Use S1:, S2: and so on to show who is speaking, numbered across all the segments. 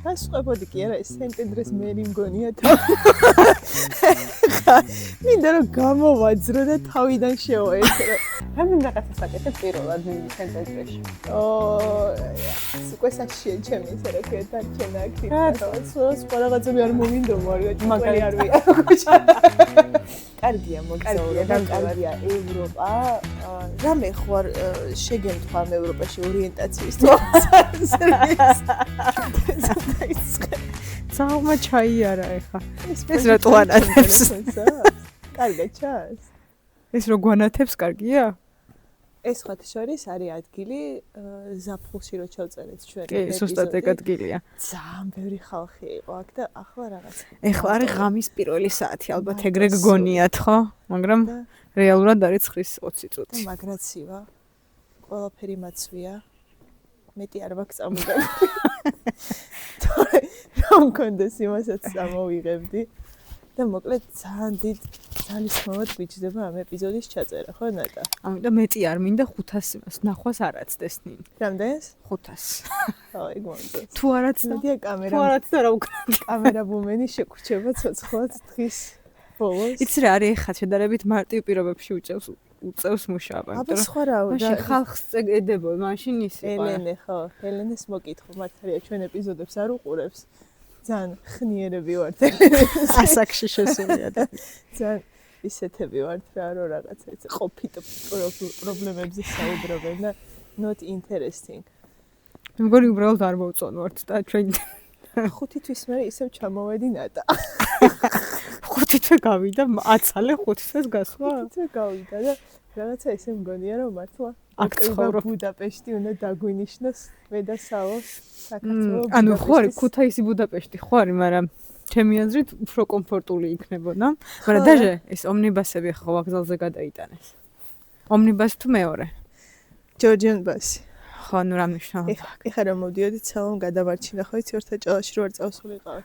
S1: გასყვებოდი კი არა ეს სენტენდრეს მერი მგონია მინდა რომ გამოვაძრო და თავიდან შევაერთო რა მინდა რაღაცას აკეთებ პირველად სენტენდრეში უკვე საშია ჩემი ესე რა ქვია დარჩენა აქ სხვა რაღაცები არ მომინდა მაგარი არ ვია კარგია მოგზაურობა კარგია ევროპა რამე ხوار შეგემთხვა ევროპაში ორიენტაციის
S2: ძაღლმა ჩაიარა ეხა ეს რატო ანათებს
S1: კარგია ჩას
S2: ეს რო გვანათებს კარგია
S1: ეს ხათ შორის არის ადგილი ზაფხულში რო ჩავწერეთ ჩვენ
S2: კი ზუსტად ეგ ადგილია
S1: ძალიან ბევრი ხალხი იყო აქ და ახლა რაღაც
S2: ეხლა არის ღამის პირველი საათი ალბათ ეგრე გგონიათ ხო მაგრამ რეალურად არის 9:20 წუთი
S1: მაგრაცივა ყველაფერი მაცვია მეტი არ მაქვს წამოგა რომ კონდეს იმასაც წამოვიღებდი და მოკლედ ძალიან დიდ ძალისხმევად გვიჭდება ამ ეპიზოდის ჩაწერა ხო ნატა
S2: ამიტომ მეტი არ მინდა 500 იმას ნახვას არ აცდეს ნინ
S1: რამდენს
S2: 500
S1: აი გონდეს
S2: თუ არ აცდია
S1: კამერა
S2: თუ არ აცდა რა უკრა
S1: კამერა ბუმენი შეგრჩება ცოცხლად დღის ბოლოს
S2: იცი რა არის ხა შედარებით მარტივ პირობებში უწევს მუშაობა
S1: აბა სხვა რა
S2: მაშინ ხალხს ედებო მაშინ ისე
S1: ელენე ხო ელენეს მოკითხო მართალია ჩვენ ეპიზოდებს არ უყურებს ძალიან ხნიერები ვართ
S2: ასაკში შესულია და
S1: ძალიან ისეთები ვართ რა რომ რაღაცა ეს ყოფით პრობლემებზე საუბრობენ და not interesting
S2: მეგონი უბრალოდ არ მოვწონვართ და ჩვენ
S1: 5 თვის მერე ისევ ჩამოვედი ნატა
S2: 5 თვე გავიდა აცალე 5 თვეს გასვლა
S1: 5 თვე გავიდა და რაღაცა ისე მგონია რომ მართლა
S2: აქ ცხოვრობ
S1: ბუდაპეშტი უნდა დაგვინიშნოს მე და სალო საქართველოს
S2: ანუ ხო არის ქუთაისი ბუდაპეშტი ხო არის მაგრამ ჩემი აზრით უფრო კომფორტული იქნებოდა მაგრამ დაჟე ეს ომნიბასები ხო ვокზალზე გადაიტანეს ომნიბას თუ მეორე
S1: ჯორჯიან ბასი
S2: ხო ნუ რა მნიშვნელობა
S1: ეხლა რომ მოვდიოდით სალომ გადავარჩინა ხო იცი ორთა ჭალაში რო არ წავსულიყავ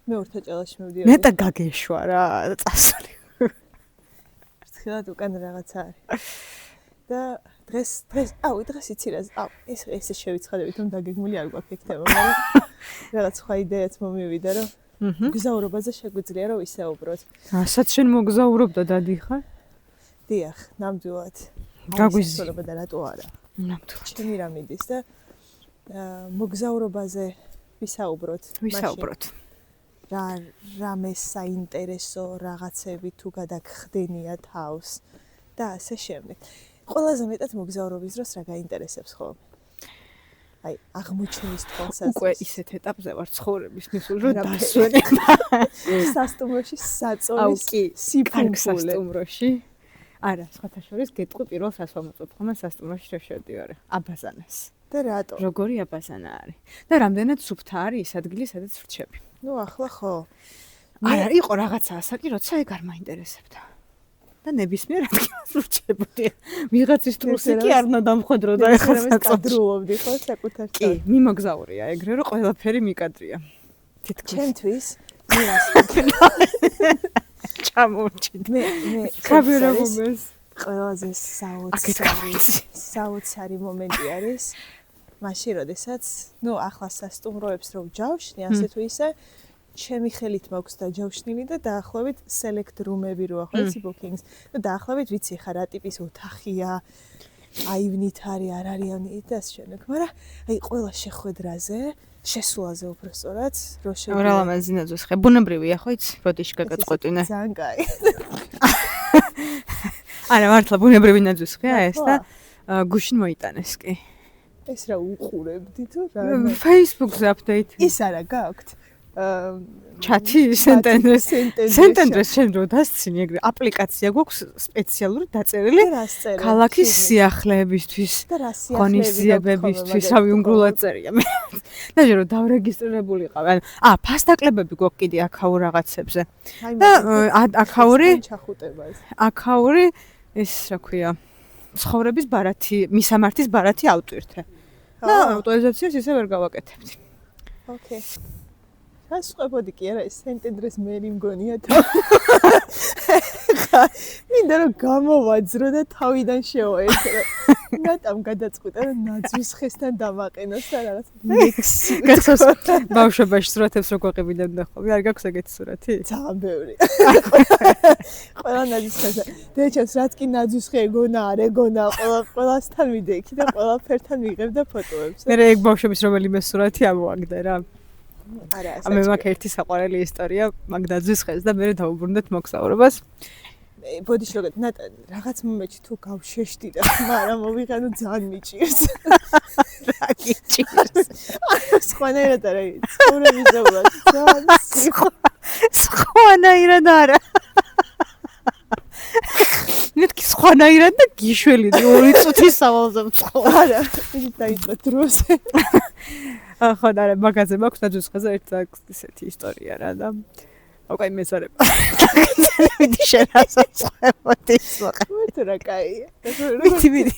S1: მე ორთა ჭალაში მოვდიოდი
S2: ნეტა გაგეშვა რა წავსული
S1: ერთხელად უკან რაღაცა არის და დღეს იცი რა ესე შევიცხადებით რომ დაგეგმული არ გვაქვს ეგ თემა მაგრამ რაღაც სხვა იდეაც მომივიდა რომ მოგზაურობაზე შეგვიძლია რომ ვისაუბროთ
S2: რასაც შენ მოგზაურობდა დადიხარ
S1: დიახ ნამდვილად
S2: გაგვიზიარება
S1: და რატო არა
S2: ნამდვილად
S1: ჩემი რა მიდის და მოგზაურობაზე ვისაუბროთ რამე საინტერესო რაღაცები თუ გადაგხდენია თავს და ასე შემდეგ ყველაზე მეტად მოგზაურობის დროს რა გაინტერესებს ხოლმე აი აღმოჩენის თვალსაზრისით
S2: უკვე ისეთ ეტაპზე ვარ ცხოვრების მისულ რომ დასვენე
S1: სასტუმროში საწოლის სიფუნფულე
S2: სასტუმროში არა სხვათა შორის გეტყვი პირველ სასვამოწოდ ხომ სასტუმროში რა შევდივარ აბაზანას
S1: და რატო
S2: როგორი აბაზანა არის და რამდენად სუფთა არის ის ადგილი სადაც ვრჩები
S1: ნუ ახლა ხო
S2: არა იყო რაღაცა ასაკი როცა ეგ არ მაინტერესებდა და ნებისმიერ ადგილას ვრჩებოდი ვიღაცის თურსი კი არ უნდა დამხვედრო და ეხლა
S1: საკადრულობდი ხო საკუთარ
S2: კი მიმოგზაურია ეგრე რომ ყველაფერი მიკადრია თითქოს
S1: ჩემთვის
S2: ჩამოვჭით
S1: მე
S2: კამერა მომეს
S1: ყველაზე საოცარი მომენტი არის მაშინ როდესაც ნუ ახლა სასტუმროებს რომ ჯავშნი ასე თუ ისე ჩემი ხელით მაქვს დაჯავშნილი და დაახლოებით select room-ები როა ხო იცი bookings და დაახლოებით ვიცი ხა რა ტიპის ოთახია აივნით არის არ არიანი და ასე შემდეგ მაგრამ აი ყველა შეხვედრაზე შესულაზე უბრალოდ რო შევიდე
S2: რა ლამაზინაძოს ხე ბუნებრივია ხო იცი ბოდიში გაგაწყვეტინე
S1: ძალიან კაი
S2: არა მართლა ბუნებრივი ნაძვის ხეა ეს და გუშინ მოიტანეს კი
S1: ეს რა უყურებდი თუ რა
S2: Facebook-ზე update
S1: ის არა გაქვთ
S2: ჩათი სენტენდრეს შენ რო დასცინი ეგრე აპლიკაცია გვაქვს სპეციალური დაწერილი ქალაქის სიახლეებისთვის ღონისძიებებისთვის რავი უნგრულად წერია მე და რო დავრეგისტრირებულიყავ ფასდაკლებები გვაქვს კიდე აქაურ რაღაცებზე და აქაური ეს რა ქვია ცხოვრების ბარათი მისამართის ბარათი ავტვირთე და ავტორიზაციას ისე ვერ გავაკეთებდი
S1: ოკეი გასყვებოდი კი არა ეს სენტენდრეს მერი მგონია და მინდა რომ გამოვაძრო და თავიდან შევაერთო ნატამ გადაწყვიტა რომ ნაძვის ხესთან დამაყენოს და რაღაც ლექსი
S2: გახსოვს ბავშვობაში სურათებს რო გვაყებინებდა ხოლმე არ გაქვს ეგეთი სურათი
S1: ძალიან ბევრი ყველა ნაძვის ხესთან დეჩას რაც კი ნაძვის ხე ეგონა არ ეგონა ყველასთან მიდექი და ყველაფერთან მიღებდა ფოტოებს
S2: მე ეგ ბავშვების რომელიმე სურათი ამოაგდა რა
S1: არა
S2: მე მაქვს ერთი საყვარელი ისტორია მაგ ნაძვის ხეს და მე დავუბრუნდეთ მოგზაურობას
S1: ბოდიში რაღაც მომენტში თუ გავშეშდი და მაგრამ მოვიღანო ძალიან მიჭირს
S2: რა გიჭირს
S1: სხვანაირად არა ცხოვრებისეულად ძალიან
S2: სხვანაირად არა მეთქი სხვანაირად და გიშველი 2 წუთის სავალზე მწყო
S1: არა იგი დაიწყო დროზე
S2: ხო და მაგაზე მაქვს ნაძვის ხეზე ერთ ისეთი ისტორია რა და ოკეი მეზარე მიდი შენასაც ხვებოდის
S1: მოხდა რა კაია
S2: მიდი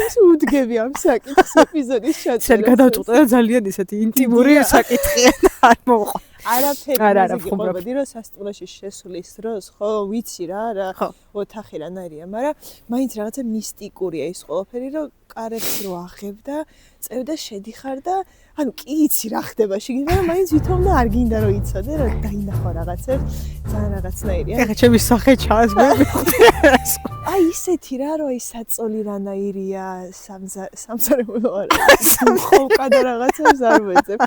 S1: ეს უდგები ამ საკითხს ეპიზოდის ჩაწერას
S2: შენ გადავწყვეტე და ძალიან ისეთი ინტიმური საკითხია და არ მოყვა
S1: არა ვხუმრობდი რომ სასტუმროში შესulis დროს ხო ვიცი რა ოთახი რანაირია მაგრამ მაინც რაღაცა მისტიკურია ის ყველაფერი რომ კარებს რო აღებ და წევ და შედიხარ და ანუ კი იცი რა ხდება შიგნით მაგრამ მაინც ვითომ და არ გინდა რომ იცოდე რომ დაინახო რაღაცებს ძალიან რაღაცნაირია
S2: ეხლა ჩემი სახე ჩანს მე
S1: აი ისეთი რა რომ აი საწოლი რანაირია სამზარეულო არა ხოლკა და რაღაცებს არ ვეძებ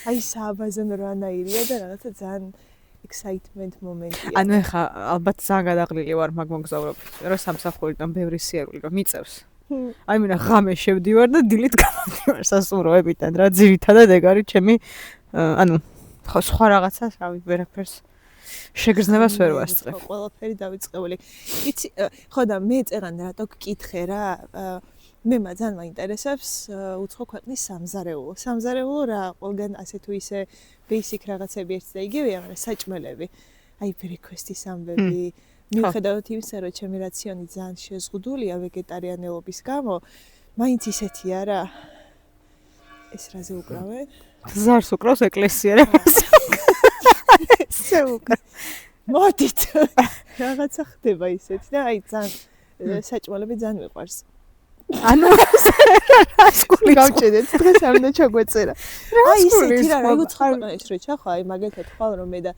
S1: აი სააბაზანო რანაირია და რაღაცა ძალიან excitement მომენტია
S2: ანუ ეხლა ალბათ ძალიან გადაღლილი ვარ მაგ მოგზაურობაზე რომ სამსახურიდან ბევრი სიარული რომ მიწევს აი მე ღამე შევდივარ და დილით გამოდივარ სასტუმროებიდან რა ძირითადად ეგ არის ჩემი ანუ ხო სხვა რაღაცას რავი ვერაფერს შეგრძნებას ვერ ვასწრებ
S1: ყველაფერი დავიწყებული იცი ხო და მე წერან რატო გკითხე რა მე ძალიან მაინტერესებს უცხო ქვეყნის სამზარეულო რა ყველგან ასე თუ ისე basic რაღაცები ერთ და იგივეა მაგრამ საჭმელები აი ბრექვესტის ამბები მიუხედავად იმისა, რომ ჩემი რაციონი ძალიან შეზღუდულია ვეგეტარიანელობის გამო, მაინც ისეთია რა. ეს რაზე უკრავენ?
S2: ზარს უკრავს ეკლესია რა.
S1: ესე უკრა. მოდით. რაღაცა ხდება ისეთი და აი ძალიან საჭმელები ძალიან მიყვარს. ანუ სკული გავჭედეთ დღეს არ უნდა ჩაგვეწერა. აი ისეთი რა უცხო ქვეყნის რო ჩახვა, აი მაგალითად ხვალ რომ მე და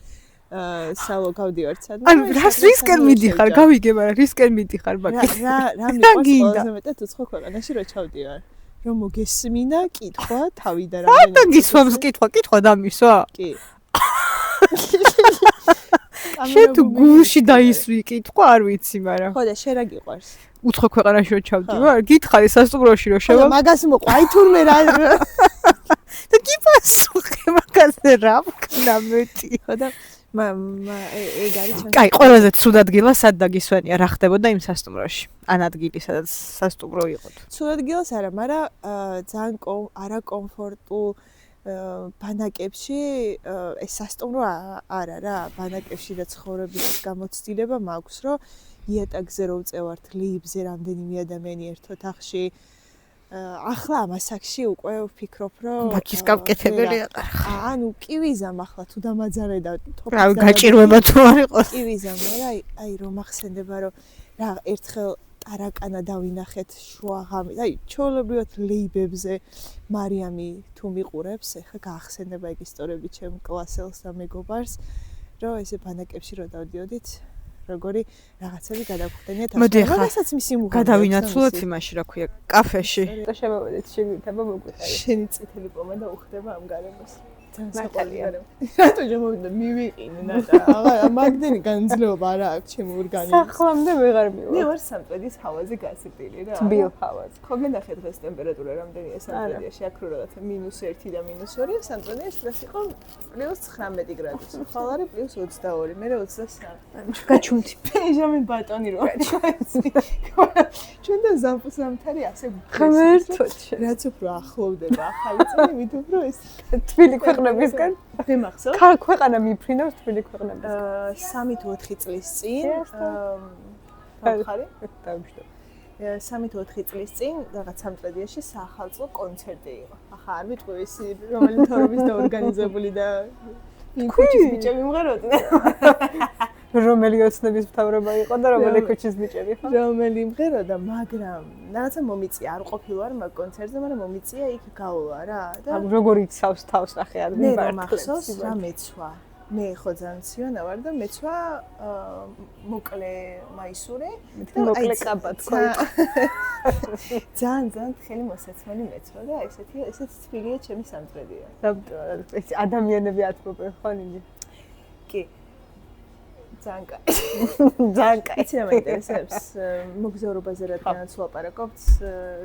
S1: სალო გავდივართ სადმე.
S2: ანუ რისკენ მიდიხარ, გავიგე, მაგრამ რისკენ მიდიხარ მაგით.
S1: რა მიყვარს ყველაზე მეტად უცხო ქვეყანაში რო ჩავდივარ. რომ მოგესმინა კითხვა თავი და რა.
S2: და გისვამს კითხვა დამისვა?
S1: კი.
S2: შენ თუ გულში დაისვი კითხვა არ ვიცი, მაგრამ.
S1: ხო და შენ რა გიყვარს?
S2: უცხო ქვეყანაში რო ჩავდივარ, გითხარი სასტუმროში რო შევა.
S1: მაგას მოყვა, აი თურმე რა.
S2: და გიპასუხე მაგაზე რა ვქნა მეტი.
S1: ხო და ეგ არის ჩემს.
S2: კაი, ყველაზე ცუდ ადგილას სად დაგისვენია, რა ხდებოდა იმ სასტუმროში? ან ადგილი, სადაც სასტუმრო იყო.
S1: ცუდ ადგილას არა, მაგრამ ძალიან არაკომფორტულ ბანაკებში ეს სასტუმრო არა რა, ბანაკებში და ცხოვრების გამოცდილება მაქვს, რომ იატაკზე რო ვწევართ ლიბზე რამდენიმე ადამიანი ერთ ოთახში. ახლა ამ ასაკში უკვე ვფიქრობ, რომ
S2: ბაქის გავკეთებელი
S1: ანუ კივიზამ ახლა თუ დამაძარე და
S2: თოფი რა გაჭირვება თუ არ იყოს
S1: კივიზამ რა აი რომ ახსენდება რომ რა ერთხელ ტარაკანა დავინახეთ შუაღამე აი ჩოლებრივად ლეიბებზე მარიამი თუ მიყურებს ეხა გაახსენდება ეგ ისტორიები ჩემ კლასელს და მეგობარს რომ ესე ბანაკებში რო დავდიოდით როგორი რაღაცები გადაგხვდენიათ რაღაცაც მისი მუღა
S2: გადავინაცვლოთ იმაში რა ქვია კაფეში
S1: და შემოვედით შეგვითება მოგვიტარი შენი წითელი პომადა უხდება ამ გარემოს ძალიან რატო შემოვიდა მივიყინე ნატა აღარ მაგდენი განძლეობა არა აქვს ჩემი ორგანიზმის
S2: სახლამდე ვეღარ მივა
S1: მე ვარ სამწედის ჰავაზე გასიπირი რა
S2: თბილ ჰავაზე
S1: ხო გენახე დღეს ტემპერატურა რამდენია სამწედიაში აქ რო რაღაცა -1 და -2 სამწედიაში დღეს იყო +19 გრადუსი ხვალ არის +22 მე 23
S2: გაჩუმთი
S1: პეჟამი ბატონი რო ჩვენ და ზამთარი ასე
S2: ღმერთო
S1: რაც უფრო ახლოვდება ახალი წელი მით უფრო ეს
S2: თბილი ქვეყნებისგან
S1: მახსოვს
S2: ქვეყანა მიფრინავს თბილი ქვეყნებისგან
S1: 3 თუ 4 წლის წინ ხარი დავიშტო 3 თუ 4 წლის წინ რაღაც სამწედიაში საახალწლო კონცერტი იყო ახლა არ ვიტყვი ის რომელი თორობის დაორგანიზებული და იმ ქუჩის ბიჭები მღეროდნენ.
S2: რომელი ოცნების მთავრობა იყო და რომელი ქუჩის ბიჭები ხო?
S1: რომელი მღეროდა, მაგრამ რაღაცა მომიწია, არ ყოფილვარ მაგ კონცერტზე, მაგრამ მომიწია იქ გავლა რა და
S2: როგორ იცავს თავს ახე არ
S1: მე რომ ახსოვს რა მეცვა. მე ხო ძალიან მციონა ვარ და მეცვა მოკლე მაისური
S2: და მოკლე კაბა თქვა.
S1: ძალიან თხელი მოსაცმელი მეცვა და ესეც თბილია ჩემი სამწრედია.
S2: ადამიანები ათბობენ ხო ნინი?
S1: კი. ძალიან კაი. იცი რა მაინტერესებს? მოგზაურობაზე რადგანაც ვლაპარაკობთ,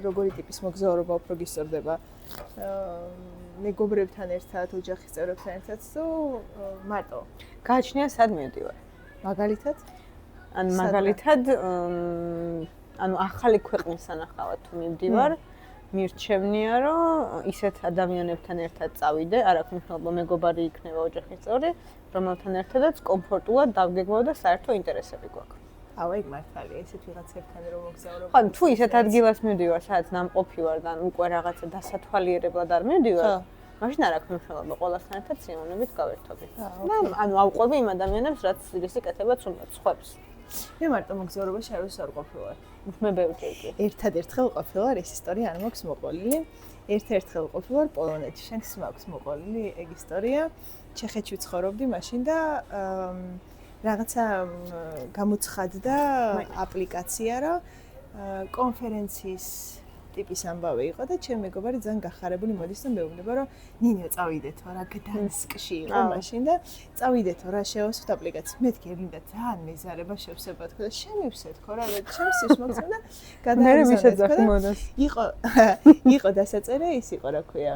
S1: როგორი ტიპის მოგზაურობა უფრო გისწორდება? მეგობრებთან ერთად, ოჯახის წევრებთან ერთად თუ მარტო?
S2: გააჩნია სად მივდივარ?
S1: მაგალითად?
S2: მაგალითად, ანუ ახალი ქვეყნის სანახავად თუ მივდივარ, მირჩევნია, რომ ისეთ ადამიანებთან ერთად წავიდე, არ აქვს მნიშვნელობა მეგობარი იქნება ოჯახის წევრი, რომელთან ერთადაც კომფორტულად დავგეგმავ და საერთო ინტერესები გვაქვს.
S1: აუ, ეგ მართალია, ესეთ ვიღაცებთან რომ მოგზაურობ.
S2: ხო, თუ ისეთ ადგილას მივდივარ, სადაც ნამყოფი ვარ და უკვე რაღაცა დასათვალიერებლად არ მივდივარ, მაშინ არ აქვს მნიშვნელობა, ყველასთან ერთად სიამოვნებით გავერთობი. და ანუ ავყვები იმ ადამიანებს, რაც რისი კეთებაც უნდა სხვებს.
S1: მე მარტო მოგზაურობაში არ ვსარყოფილვარ.
S2: მე ბევრჯერ კი.
S1: ერთადერთხელ ყოფილვარ, ეს ისტორია არ მაქვს მოყოლილი. ერთ-ერთხელ ყოფილვარ პოლონეთში, შენს მაქვს მოყოლილი ეგ ისტორია. ჩეხეთში ვცხოვრობდი მაშინ და რაღაცა გამოცხადდა აპლიკაცია, რომ კონფერენციის ტიპის ამბავი იყო და ჩემი მეგობარი ძალიან გახარებული მოდის და მეუბნება, რომ ნინო წავიდეთო რა გდანსკში იყო მაშინ და წავიდეთო რა შევასვით აპლიკაცია. მე გინდა ძალიან მეზარება შევსება თქო და შემივსე თქო რა ჩემს ის მოგცემ და გადაიზარდა. იყო დასაწერი, ის იყო რა ქვია,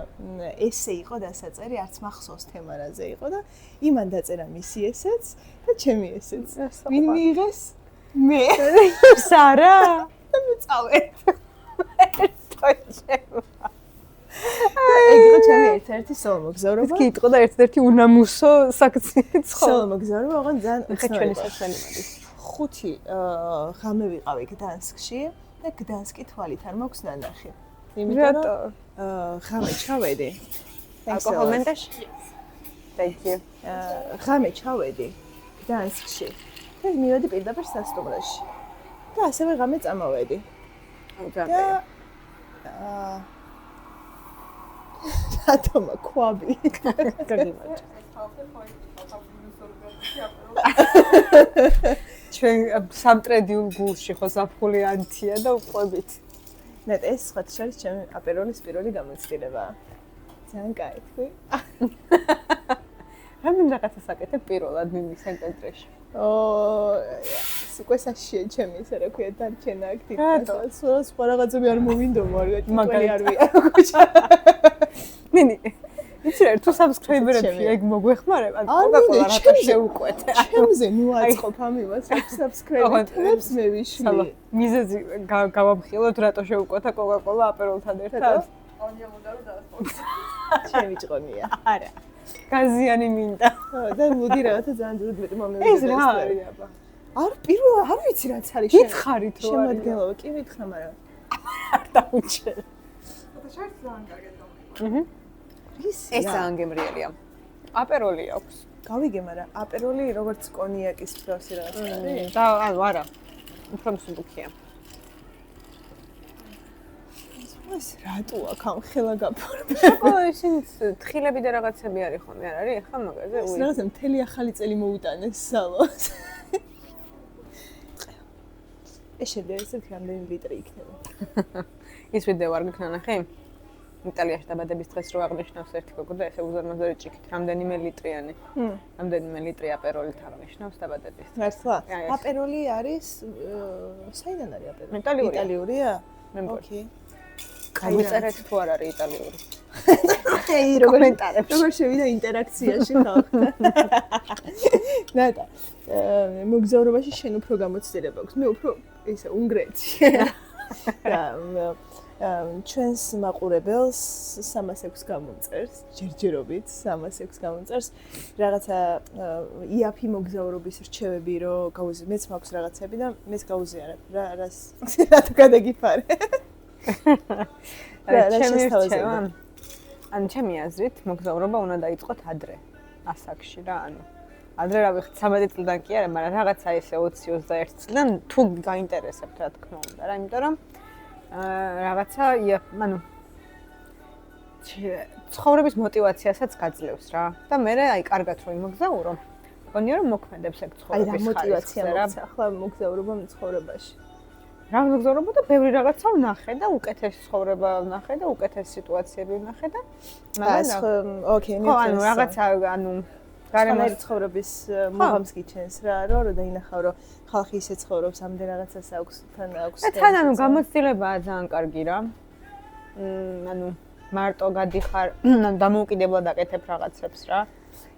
S1: ესე იყო დასაწერი, არც მახსოვს თემარაზე იყო და იმან დაწერა მისი ესეც და ჩემი ესეც. ვინ მიიღეს? მე.
S2: სარა?
S1: და მე წავედ.
S2: ერთოჩევა.
S1: ეგ იყო ჩემი ერთ-ერთი სოლო მოგზაურობა.
S2: კი იყო და ერთ-ერთი უნამუსო საქციელი ცხოვრება.
S1: სოლო მოგზაურობა, ოღონდ ძალიან
S2: უხეჩვენი საქმე მოდის.
S1: 5 ღამე ვიყავი გდანსკში და გდანსკი თვალით არ მაქვს ნანახი. იმიტომ რომ ღამე ჩავედი.
S2: აკომენტაში? Thank you.
S1: ღამე ჩავედი გდანსკში. და მივედი პირდაპირ სასტუმროში. და ასევე ღამე წამოვედი. და რატომა ქვაბი?
S2: ჩვენ სამტრედიულ გულში ხო საფხულიანთია და უყვებით.
S1: ნეტ ეს სხვა შორის ჩემი აპეროლის პირველი გამოცდილებაა. ძალიან კაი თქვი.
S2: რამენ რაღაცა საკეთებ პირველად მიმის ცენტრში.
S1: უკვე საშია ჩემი ისე რა ქვია დარჩენა აქ თვითონ. სხვა რაღაცები არ მოვინდომა, მაგარი არ ვია.
S2: ნინი იცი რა თუ subscriber-ები ეგ მოგვეხმარება კოკა-კოლა რატო შეუკვეთე
S1: ჩემზე ნუ აწყობ ამ იმას subscriber-ებს მე ვიშლი
S2: მიზეზი გავამხილოთ რატო შეუკვეთა კოკა-კოლა აპეროლთან ერთად
S1: ონია უნდა რომ დაასპონსორ ჩემი ჭყონია
S2: არა გაზიანი მინდა
S1: და მოდი რაღაცა ძალიან ძირითადი მომენტია
S2: ეს რა არის აბა
S1: არ პირველ არ ვიცი რაც არის
S2: გითხარით რო არის
S1: შემოდგენლობა კი მითხრა მაგრამ
S2: არ დაუჩერ
S1: და შარც ძალიან კარგად გამიგო
S2: ეს ანგემრიელია. აპეროლი აქვს.
S1: გავიგე, მაგრამ აპეროლი როგორც კონიაკის მსგავსი რაღაც არის?
S2: და ანუ არა. უფრო მსუბუქია.
S1: ეს რატო აქ ამ ხელა გაფორმე?
S2: შოკოლადი ისინიც თხილები და რაღაცები არის ხოლმე, არ არის? ახლა მაგაზე
S1: ეს რაღაცა მთელი ახალი წელი მოუტანეს სალოს. ეს შეიძლება რამდენი ლიტრი იქნება?
S2: ის ვიდეო არ გიქნა ნახე? იტალიაში დაბადების დღეს რო აღნიშნავს ერთი გოგო და ესე უზარმაზარი ჭიქით რამდენიმე ליטრიანი. რამდენიმე ლიტრი აპეროლით აღნიშნავს დაბადების დღეს.
S1: მართლა? აპეროლი არის საიდან არის აპეროლი?
S2: იტალიური?
S1: მე მგონი.
S2: გაიწერეთ თუ არ არის იტალიური.
S1: ეი, როგორ შევიდა ინტერაქციაში ხალხთან. ნატა, მოგზაურობაში შენ უფრო გამოცდილება აქვს. მე უფრო ისე უნგრეთში. ჩვენს მაყურებელს 306 გამომწერს, ჯერჯერობით 306 გამომწერს რაღაცა იაფი მოგზაურობის რჩევები, რომ გავუზიარებ, მეც მაქვს რაღაცები და მეც გავუზიარებ. რას რატო გადაგიფარე?
S2: ანუ ჩემი აზრით მოგზაურობა უნდა დაიწყოთ ადრე. ასაკში რა, ანუ ადრე რა ვიხთ 13 წლიდან კი არა, მაგრამ რაღაცა ესე 20-21 წლიდან თუ გაინტერესებთ რა თქმა უნდა რა, იმიტომ რომ რაღაცა ანუ ცხოვრების мотиваციასაც გაძლევს რა და მე აი კარგად რომ იმოგზაურო მგონია რომ მოქმედებს ეგ ცხოვრების ხარისხზე რა.
S1: აი რა мотиваცია მოხდა ახლა მოგზაურობა ცხოვრებაში.
S2: რა მოგზაურობა და ბევრი რაღაცა ვნახე და უკეთესი ცხოვრება ვნახე და უკეთესი სიტუაციები ვნახე და
S1: მაგრამ ოკეი,
S2: ხო ანუ რაღაცა ანუ
S1: გარემოს ცხოვრების მუღამს გიჩენს რა, რომ დაინახავ რომ ხალხი ისე ცხოვრობს, ამდენ რაღაცას აქვს თან აქვს.
S2: და თან ანუ გამოცდილებაა ძალიან კარგი რა. ანუ მარტო გადიხარ, დამოუკიდებლად აკეთებ რაღაცებს რა.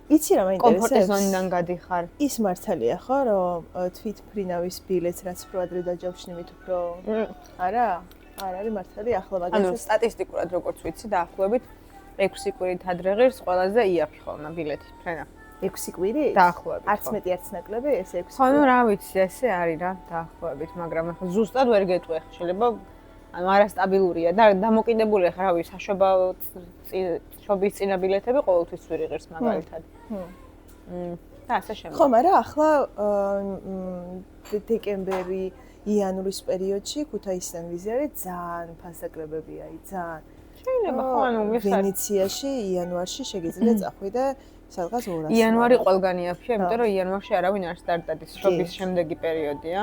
S1: იცი რა მაინტერესებს?
S2: კომფორტის ზონიდან გადიხარ.
S1: ის მართალია ხო, რომ თვითმფრინავის ბილეთს რაც უფრო ადრე დაჯავშნი, მით უფრო არა? არ არის მართალი ახლა მაგასაც.
S2: ანუ სტატისტიკურად როგორც ვიცი, დაახლოებით 6 კვირით ადრე ღირს ყველაზე იაფი ხოლმე ბილეთი ფრენა.
S1: 6 კვირი?
S2: დაახლოებით.
S1: არც მეტი არც ნაკლები ეს 6 კვირი.
S2: ხო, ნუ რა ვიცი, ესე არის რა, დაახლოებით, მაგრამ ახლა ზუსტად ვერ გეტყვი, შეიძლება ანუ არასტაბილურია და დამოკიდებულია ხარ, რავი, შობის წინა ბილეთები ყოველთვის ვერ იღებს მაგალითად. და ასე შემდეგ.
S1: ხო, მაგრამ ახლა დეკემბერი, იანვრის პერიოდში ქუთაისიდან ვიზა არის ძალიან ფასაკრებები აი, ძალიან.
S2: შეიძლება ხო, ანუ
S1: ვენეციაში იანვარში შეგიძლია წახვიდე და სადღაც 200.
S2: იანვარი ყველგანი აფია, იმიტომ რომ იანვარში არავინ არ სტარტადის, შობის შემდეგი პერიოდია.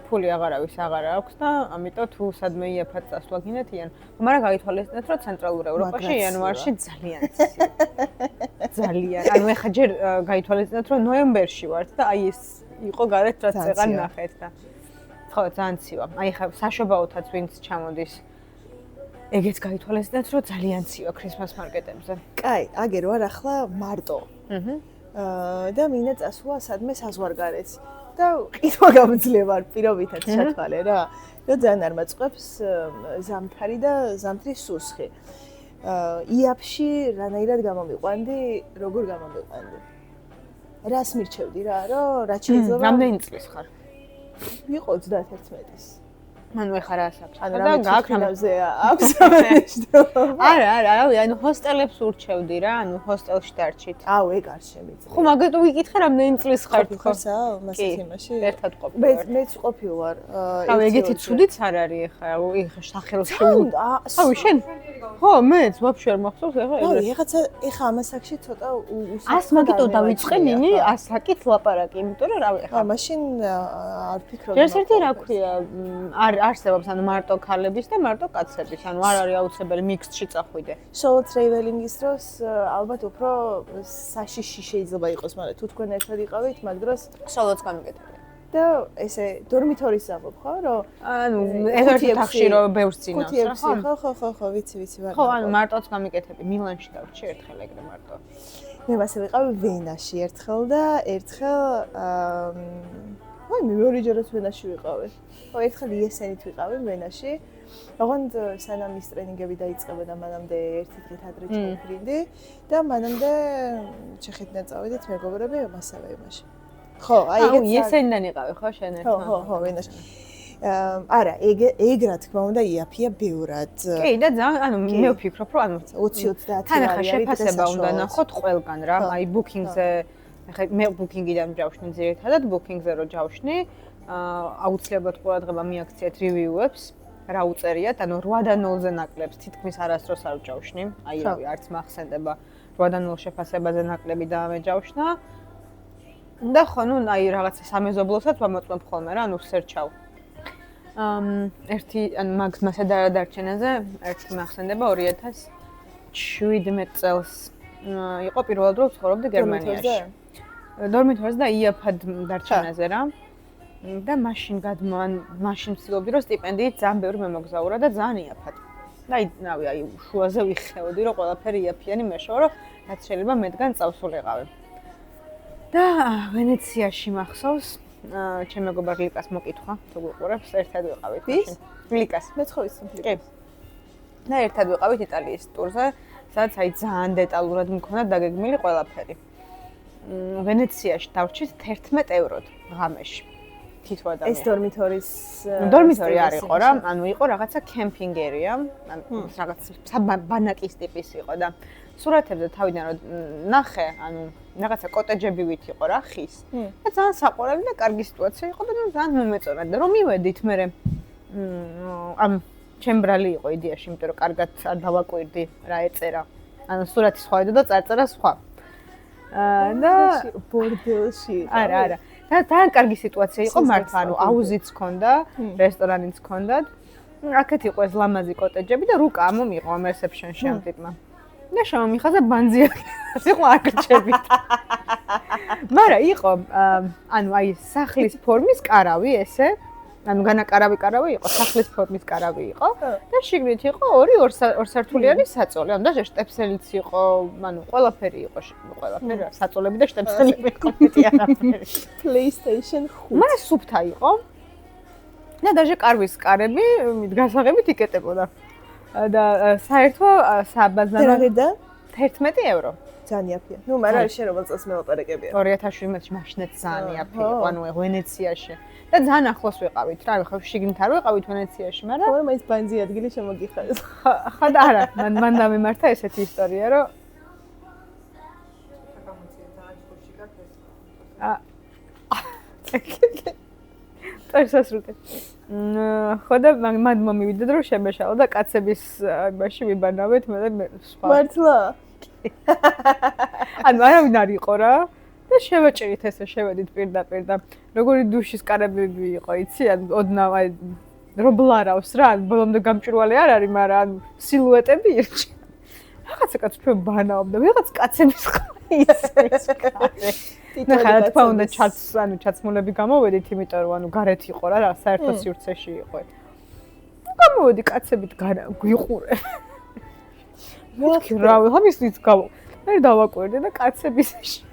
S2: ფული აღარავის აღარ აქვს და ამიტომ თუ სადმე იაფად წასვლა გინდათ მაგრამ გაითვალისწინეთ რომ ცენტრალურ ევროპაში იანვარში ძალიან ცივია. ძალიან. ანუ ეხა ჯერ გაითვალისწინეთ რომ ნოემბერში ვართ და აი ეს იყო გარეთ რაც წეღან ნახეთ და ხო ძალიან ცივა. აი ხა საშობაოთაც ვინც ჩამოდის ეგეც გაითვალისწინეთ რომ ძალიან ცივა ქრისმას მარკეტებზე.
S1: კაი, აგერ ვარ ახლა მარტო. და მინდა წასვლა სადმე საზღვარგარეთ. და ყიდვა გამძლე ვარ პირობითად ჩათვალე რა. და ძალიან არ მაწყობს ზამთარი და ზამთრის სუსხი. იაფში რანაირად გამომიყვანდი, როგორ გამომიყვანდი? რას მირჩევდი რა, რომ რაც შეიძლება
S2: რამდენი წლის ხარ?
S1: იყო 31-ის.
S2: მან ვეხარ ასაკს.
S1: და გააქრამზეა აქვს სამეშტო.
S2: არა, რავი, ანუ ჰოსტელებს ურჩევდი რა, ანუ ჰოსტელში დარჩით.
S1: აუ, ეგ არ შემიძლია.
S2: ხო, მაგათო ვიკითხე რამდენი წლის ხარ
S1: ხო? ხარსაო, მასეთ იმაში.
S2: ერთად ყოფილი.
S1: მეც ყოფილი ვარ.
S2: რავი, ეგეთი ცუდიც არ არის ეხა, ეხა სახელოსში. აუ, შენ? ხო, მეც ვაფშე არ მახსოვს ეხა ეგრე.
S1: რავი, ეხა ამასაკში ცოტა
S2: ას მაგიტო დავიწყე ნინი, ასაკით ლაპარაკი, იმიტომ რომ რავი,
S1: ეხა მაშინ არ ფიქრობ.
S2: ეს ერთი რა ქვია, არსებობს ანუ მარტო ქალების და მარტო კაცების, ანუ არ არის აუცილებელი მიქსში წახვიდე.
S1: Solo traveling-ის დროს ალბათ უფრო საშიში შეიძლება იყოს, მაგრამ თუ თქვენ ერთად იყავით, მაგ დროს
S2: სოლოც გამიკეთებია.
S1: და ესე დორმითორის ამბობ ხო, რომ
S2: ანუ ერთ თახში რომ ბევრს წინავს რა,
S1: ხო, ვიცი ვარ.
S2: ხო, ანუ მარტოც გამიკეთები, მილანში დავრჩი ერთხელ ეგრე მარტო.
S1: მე მასე ვიყავი ვენაში ერთხელ და ერთხელ მე მეორეჯერაც ვენაში ვიყავი. ხო, ერთხელ იესენით ვიყავი ვენაში. ოღონდ სანამ ის ტრენინგები დაიწყება და მანამდე ერთი დღით ადრე ჩავფრინდი და მანამდე ჩეხეთიდან წავედით მეგობრები მასავე იმაში. ხო, აი ეგეც
S2: იესენიდან იყავი ხო შენ ერთმა?
S1: ხო, ვენაში. არა, ეგ რა თქმა უნდა იაფია ბევრად.
S2: კი, და ძალიან, ანუ მე ვფიქრობ, რომ ანუ
S1: 20-30
S2: თან ახლა შეფასება უნდა ნახოთ ყველგან რა, აი ბუკინგზე ახლა მე ბუკინგიდან ჯავშნი ძირითადად ბუკინგზე რო ჯავშნი, აუცილებლად ყურადღება მიაქციეთ რივიუებს, რა უწერიათ, ანუ 8 და 0-ზე ნაკლებს თითქმის არასდროს არ ჯავშნი, აი რავი, არც მახსენდება 8 და 0 შეფასებაზე ნაკლები დაამეჯავშნა. და ხო, ნუ აი რაღაცა სამეზობლოსაც ვამოწმებ ხოლმე რა, ანუ სერჩავ. ერთი ანუ მასა დარჩენაზე ერთი მახსენდება 2017 წელს იყო პირველად რომ ცხოვრობდი გერმანიაში. დორმითორზე და იაფად დარჩენაზე რა. და მაშინ ვცდილობდი რომ სტიპენდიით ძალიან ბევრი მემოგზაურა და ძალიან იაფად. და აი შუაზე ვიხეოდი რომ ყველაფერი იაფიანი მეშო რომ რაც შეიძლება მეტგან წავსულიყავი. და ვენეციაში მახსოვს ჩემ მეგობარ ლიკას მოკითხა, თუ გიყურებს, ერთად ვიყავით მაშინ. ლიკას,
S1: მე ხო ვიცი.
S2: კი. და ერთად ვიყავით იტალიის ტურზე, სადაც აი ძალიან დეტალურად მქონდა დაგეგმილი ყველაფერი. ვენეციაში დავრჩით 11 ევროდ ღამეში. თითო ადამიანი.
S1: ეს დორმიტორის
S2: დორმიტორი არ იყო რა, ანუ იყო რაღაცა კემპინგერია, ანუ რაღაც ბანაკის ტიპის იყო და სურათებზე თავიდან რომ ნახე, ანუ რაღაცა კოტეჯებივით იყო რა, ხის. და ძალიან საყვარელი და კარგი სიტუაცია იყო და ძალიან მომეწონა და რომ მივედით მე ამ ჩემბრალი იყო იდეაში, იმიტომ რომ კარგად არ დავაკვირდი რა ეწერა. ანუ სურათი სხვა იყო და წარწერა სხვა. და
S1: ბორდელში.
S2: არა. და ძალიან კარგი სიტუაცია იყო მართლა, ანუ აუზიც ჰქონდა, რესტორანიც ჰქონდათ. აქეთ იყო ეს ლამაზი კოტეჯები და რუკა მომიყო ამ რეცეპშენში ამ ტიპმა. და შემომიხაზა ბანზია. იყო აკრჩებით. მაგრამ იყო ანუ აი სახლის ფორმის კარავი ესე. ანუ განაკარავი იყო, სახლის ფორმის კარავი იყო და შიგნით იყო ორი ორსართულიანი საწოლი. ანუ და შტეფსელიც იყო, ანუ ყველაფერი იყო, ყველაფერი, საწოლები და შტეფსელები იყო მეტი არაფერი.
S1: PlayStation 5.
S2: მაგრამ სუფთა იყო. და დაჟე კარვის კარები გასაღებით იკეტებოდა. და საერთო საბაზანო
S1: და
S2: 11 euро.
S1: ძალიან იაფია. ნუ მაგრამ შენ რომელ წელს მელაპარაკებია?
S2: 2017-ში მაშინაც ძალიან იაფია იყო, ანუ ვენეციაში. და ძალიან ახლოს ვიყავით რა, ხო შიგნით არ ვიყავით ვენეციაში, მაგრამ
S1: თორემ მაინც ბანზი ადგილი შემოგიხარეს.
S2: ხა და არა, მან დამემართა ესეთი ისტორია, რომ ტერსასრუტე. ხო და მან მომივიდა რომ შემეშალა და კაცების იმაში ვიბანავეთ მე და სხვა.
S1: მართლა?
S2: ანუ არავინ არ იყო რა. და შევაჭერით ესე შევედით პირდაპირ და როგორი დუშის კარებები იყო იცი ან ოდნავ აი რობლარავს რა ბოლომდე გამჭვირვალე არ არის მაგრამ ან სილუეტები ირჩი რაღაცა კაც ჩვენ ბანავობდა ვიღაც კაცების ის კაცი ნახე რა თქმა უნდა ჩაცმულები გამოვედით იმიტომ რომ ანუ გარეთ იყო რა საერთო სივრცეში იყო გამოვედი კაცებით გვიყურე რა ამისთვის გავ მე დავაკვირდი და კაცების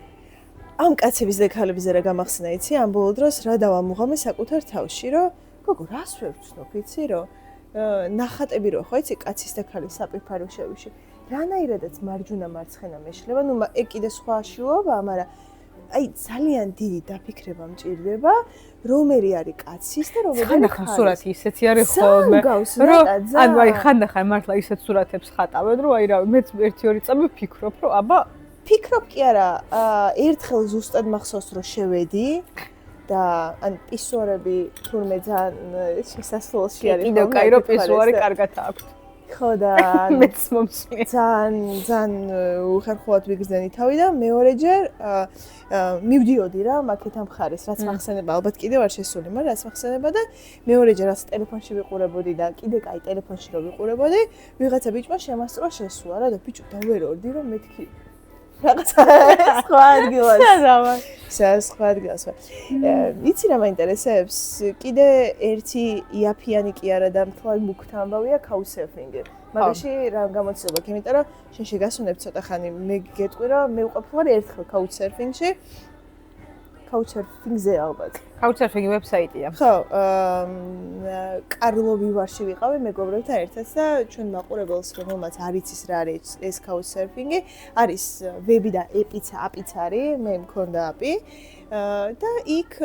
S1: ამ კაცების და ქალების რა გამახსნა იცი ამ ბოლო დროს რა დავამუღამე საკუთარ თავში რომ გოგო რას ვევცნობ იცი რომ ნახატები რო ხო იცი კაცის და ქალის საპირფარეშევში რანაირადაც მარჯვენა მარცხენა მეშლება ნუ ეგ კიდე სხვა შუაობა მაგრამ აი ძალიან დიდი დაფიქრება მჭირდება რომელი არის კაცის და რომელი
S2: ხანდახან სურათი ისეთი არის ხოლმე რომ ანუ აი ხანდახან მართლა ისეთ სურათებს ხატავენ რომ აი რა მეც 1-2 წამი ვფიქრობ რომ აბა
S1: ფიქრობ კი არა ერთხელ ზუსტად მახსოვს რომ შევედი და ან პისუარები თურმე ძალიან შესასრულში არის
S2: კიდევ კაირო პისუარი კარგად აქვს
S1: ხო და
S2: მეც მომწონს
S1: ძალიან უხერხულად ვიგრძენი თავი და მეორეჯერ მივდიოდი რა მაკეთ ამ ხარეს რაც მახსენება ალბათ კიდევ არ შესული მაგრამ რაც მახსენება და მეორეჯერ რაც ტელეფონში ვიყურებოდი და კიდე კაი ტელეფონში რო ვიყურებოდი ვიღაცა ბიჭმა შემასწრო შესულა რა და ბიჭო დავერორდი რომ მეთქი რაღაცა სხვა ადგილას სხვა ადგილას იცი რა მაინტერესებს კიდე ერთი იაფიანი კი არა და მთლად მუქთა ამბავია couchsurfing-ი მაგაში რა გამოცდილება აქვს იმიტომ რომ შენ შეგასუნებ ცოტა ხანი მე გეტყვი რომ მე ვყოფილვარ ერთხელ couchsurfing-ში couchsurfing-ზე ალბათ
S2: couchsurfing-ი ვებსაიტია
S1: ხო კარლოვი ვარში ვიყავი მეგობრებთან ერთად და ჩვენ მაყურებელს რომელმაც არ იცის რა არის ეს couchsurfing-ი არის ვები და აპიც არის მე მქონდა აპი და იქ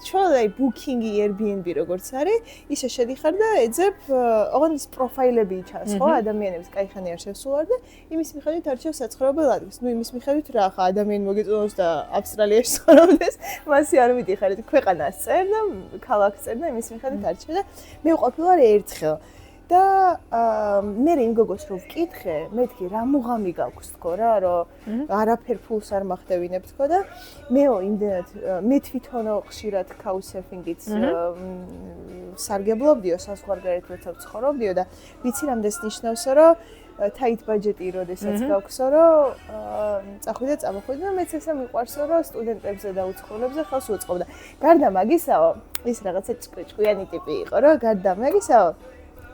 S1: ჩვენი ბუკინგი Airbnb როგორც არის ისე შედიხარ და ეძებ ოღონდ ის პროფაილები ჩანს ხო ადამიანების კაიხანი არ შესულარ და იმის მიხედვით არჩევ საცხოვრებელ ადგილს ნუ იმის მიხედვით რა ხა ადამიანი მოგეწონოს და ავსტრალიაში ცხოვრობდეს მასე არ მიდიხარ ქვეყანას წერ და ქალაქს წერ და იმის მიხედვით არჩევ და მე ვყოფილვარ ერთხელ და მე იმ გოგოს რო ვკითხე, მეთქი რა მუღამი გაქვს თქო რა, რომ არაფერ ფულს არ მახდევინებ თქო და მეო იმდენად მე თვითონო ხშირად couchsurfing-იც სარგებლობდიო, საზღვარგარეთ როცა ვცხოვრობდიო და ვიცი რამდენს ნიშნავსო, რომ tight budget-ი როდესაც გაქვსო, რომ წახვიდე წამოხვიდე და მეც ესე მიყვარსო, რომ სტუდენტებზე და უცხოელებზე ხელს უწყობდა. გარდა მაგისაო, ის რაღაცა ჭკვიანი ტიპი იყო, რომ გარდა მაგისაო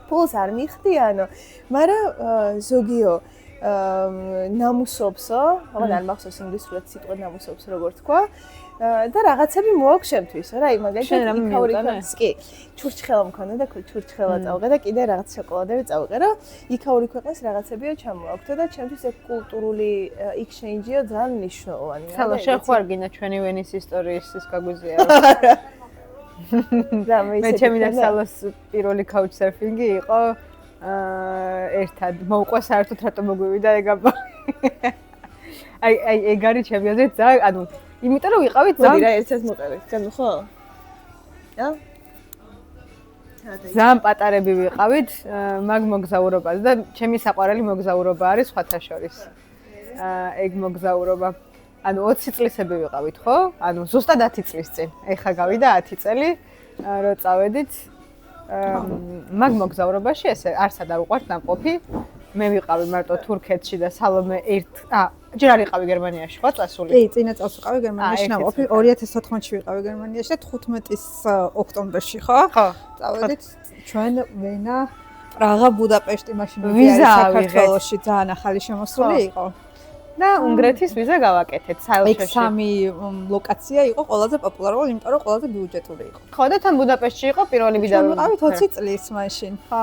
S1: ფულს არ მიხდიანო, მაგრამ ზოგიო ნამუსობსო, აღარ არ მახსოვს ინგლისურად სიტყვა ნამუსობს როგორ თქვა და რაღაცები მოაქვს შემთვის, რა, მაგალითად იქაური კი, ჩურჩხელა მქონდა და ჩურჩხელა წავიღე და კიდე რაღაც შოკოლადები წავიღე, რომ იქაური ქვეყნის რაღაცებიო ჩამოაქვთ და ჩემთვის ეს კულტურული ექსჩენჯია ძალიან მნიშვნელოვანია.
S2: ხალხ შეხვარგინა ჩვენი ვენის ისტორიის ის გაგვიზია. მე ჩემი დასალოს პირველი couchsurfing-ი იყო ერთად მოუყვა საერთოდ რატომ მოგვივიდა ეგ აბა. აი ეგ არის ჩემი აზრით ძალიან, ანუ იმიტომ რომ ვიყავით
S1: ძალიან რა ერთად მოყევით, განუ ხო? და
S2: ძალიან პატარები ვიყავით მაგ მოგზაურობაზე და ჩემი საყვარელი მოგზაურობა არის სხვათა შორის. ეგ მოგზაურობა. ანუ 20 წლისები ვიყავით, ხო? ანუ ზუსტად 10 წლის წინ. ეხა გავიდა 10 წელი, რომ წავედით მაგ მოგზაურობაში ესე არსად არ უყვართ ნამყოფი. მე ვიყავი მარტო თურქეთში და სალომე ჯერ არ იყავი გერმანიაში, ხო, წასული?
S3: კი, წინა წელს ვიყავი გერმანიაში ნამყოფი. 2014-ში ვიყავი გერმანიაში და 15-ის ოქტომბერში, ხო?
S2: ხო.
S3: წავედით ჩვენ ვენა, პრაღა, ბუდაპეშტი, მაშინ ვიზა საქართველოში ძალიან ახალი შემოსული იყო.
S2: და უნგრეთის ვიზა გავაკეთეთ საელჩოში.
S3: სამი ლოკაცია იყო ყველაზე პოპულარული, იმიტომ რომ ყველაზე ბიუჯეტური იყო.
S2: ხო, და თან ბუდაპეშტში იყო პირველი ვიზა.
S3: ჩვენ ვიყავით 20 წლის მაშინ.
S2: ხო,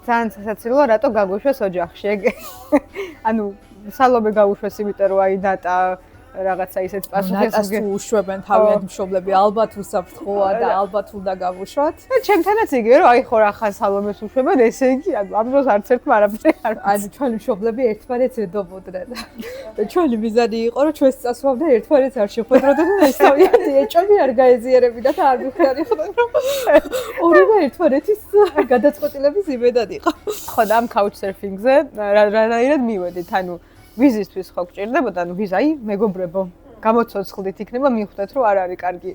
S2: ძალიან სასაცილოა, რატო გაგვიშვეს ოჯახში ეგ. ანუ სალომე გავუშვეს, იმიტომ რომ აი დატა რაღაცა ისეთ პასუხებს
S3: უშვებენ თავიანთ მშობლები, ალბათ უსაფრთხოა და ალბათ უნდა გავუშვათ.
S2: და ჩემთანაც იგივე რომ აი ხო რა ხან სალომეს უშვებენ, ესე იგი ამ დროს არც ერთმა არაფერი არ
S3: ანუ ჩვენი მშობლები ერთმანეთს ედობოდნენ. და ჩვენი მიზანი იყო რომ ჩვენს წასვლამდე ერთმანეთს არ შეხვედროდნენ და ეს თავიანთი ეჭვები არ გაეზიარებინათ და არ მიხარიდნენ რომ ორივე ერთმანეთის გადაწყვეტილების იმედად იყო.
S2: ხო და ამ couchsurfing-ზე რანაირად მივედით, ანუ ვიზისთვის ხო გჭირდებოდა, ანუ ვიზა, აი, მეგობრებო, გამოცოცხლდით იქნება, მიხვდეთ, რომ არ არის კარგი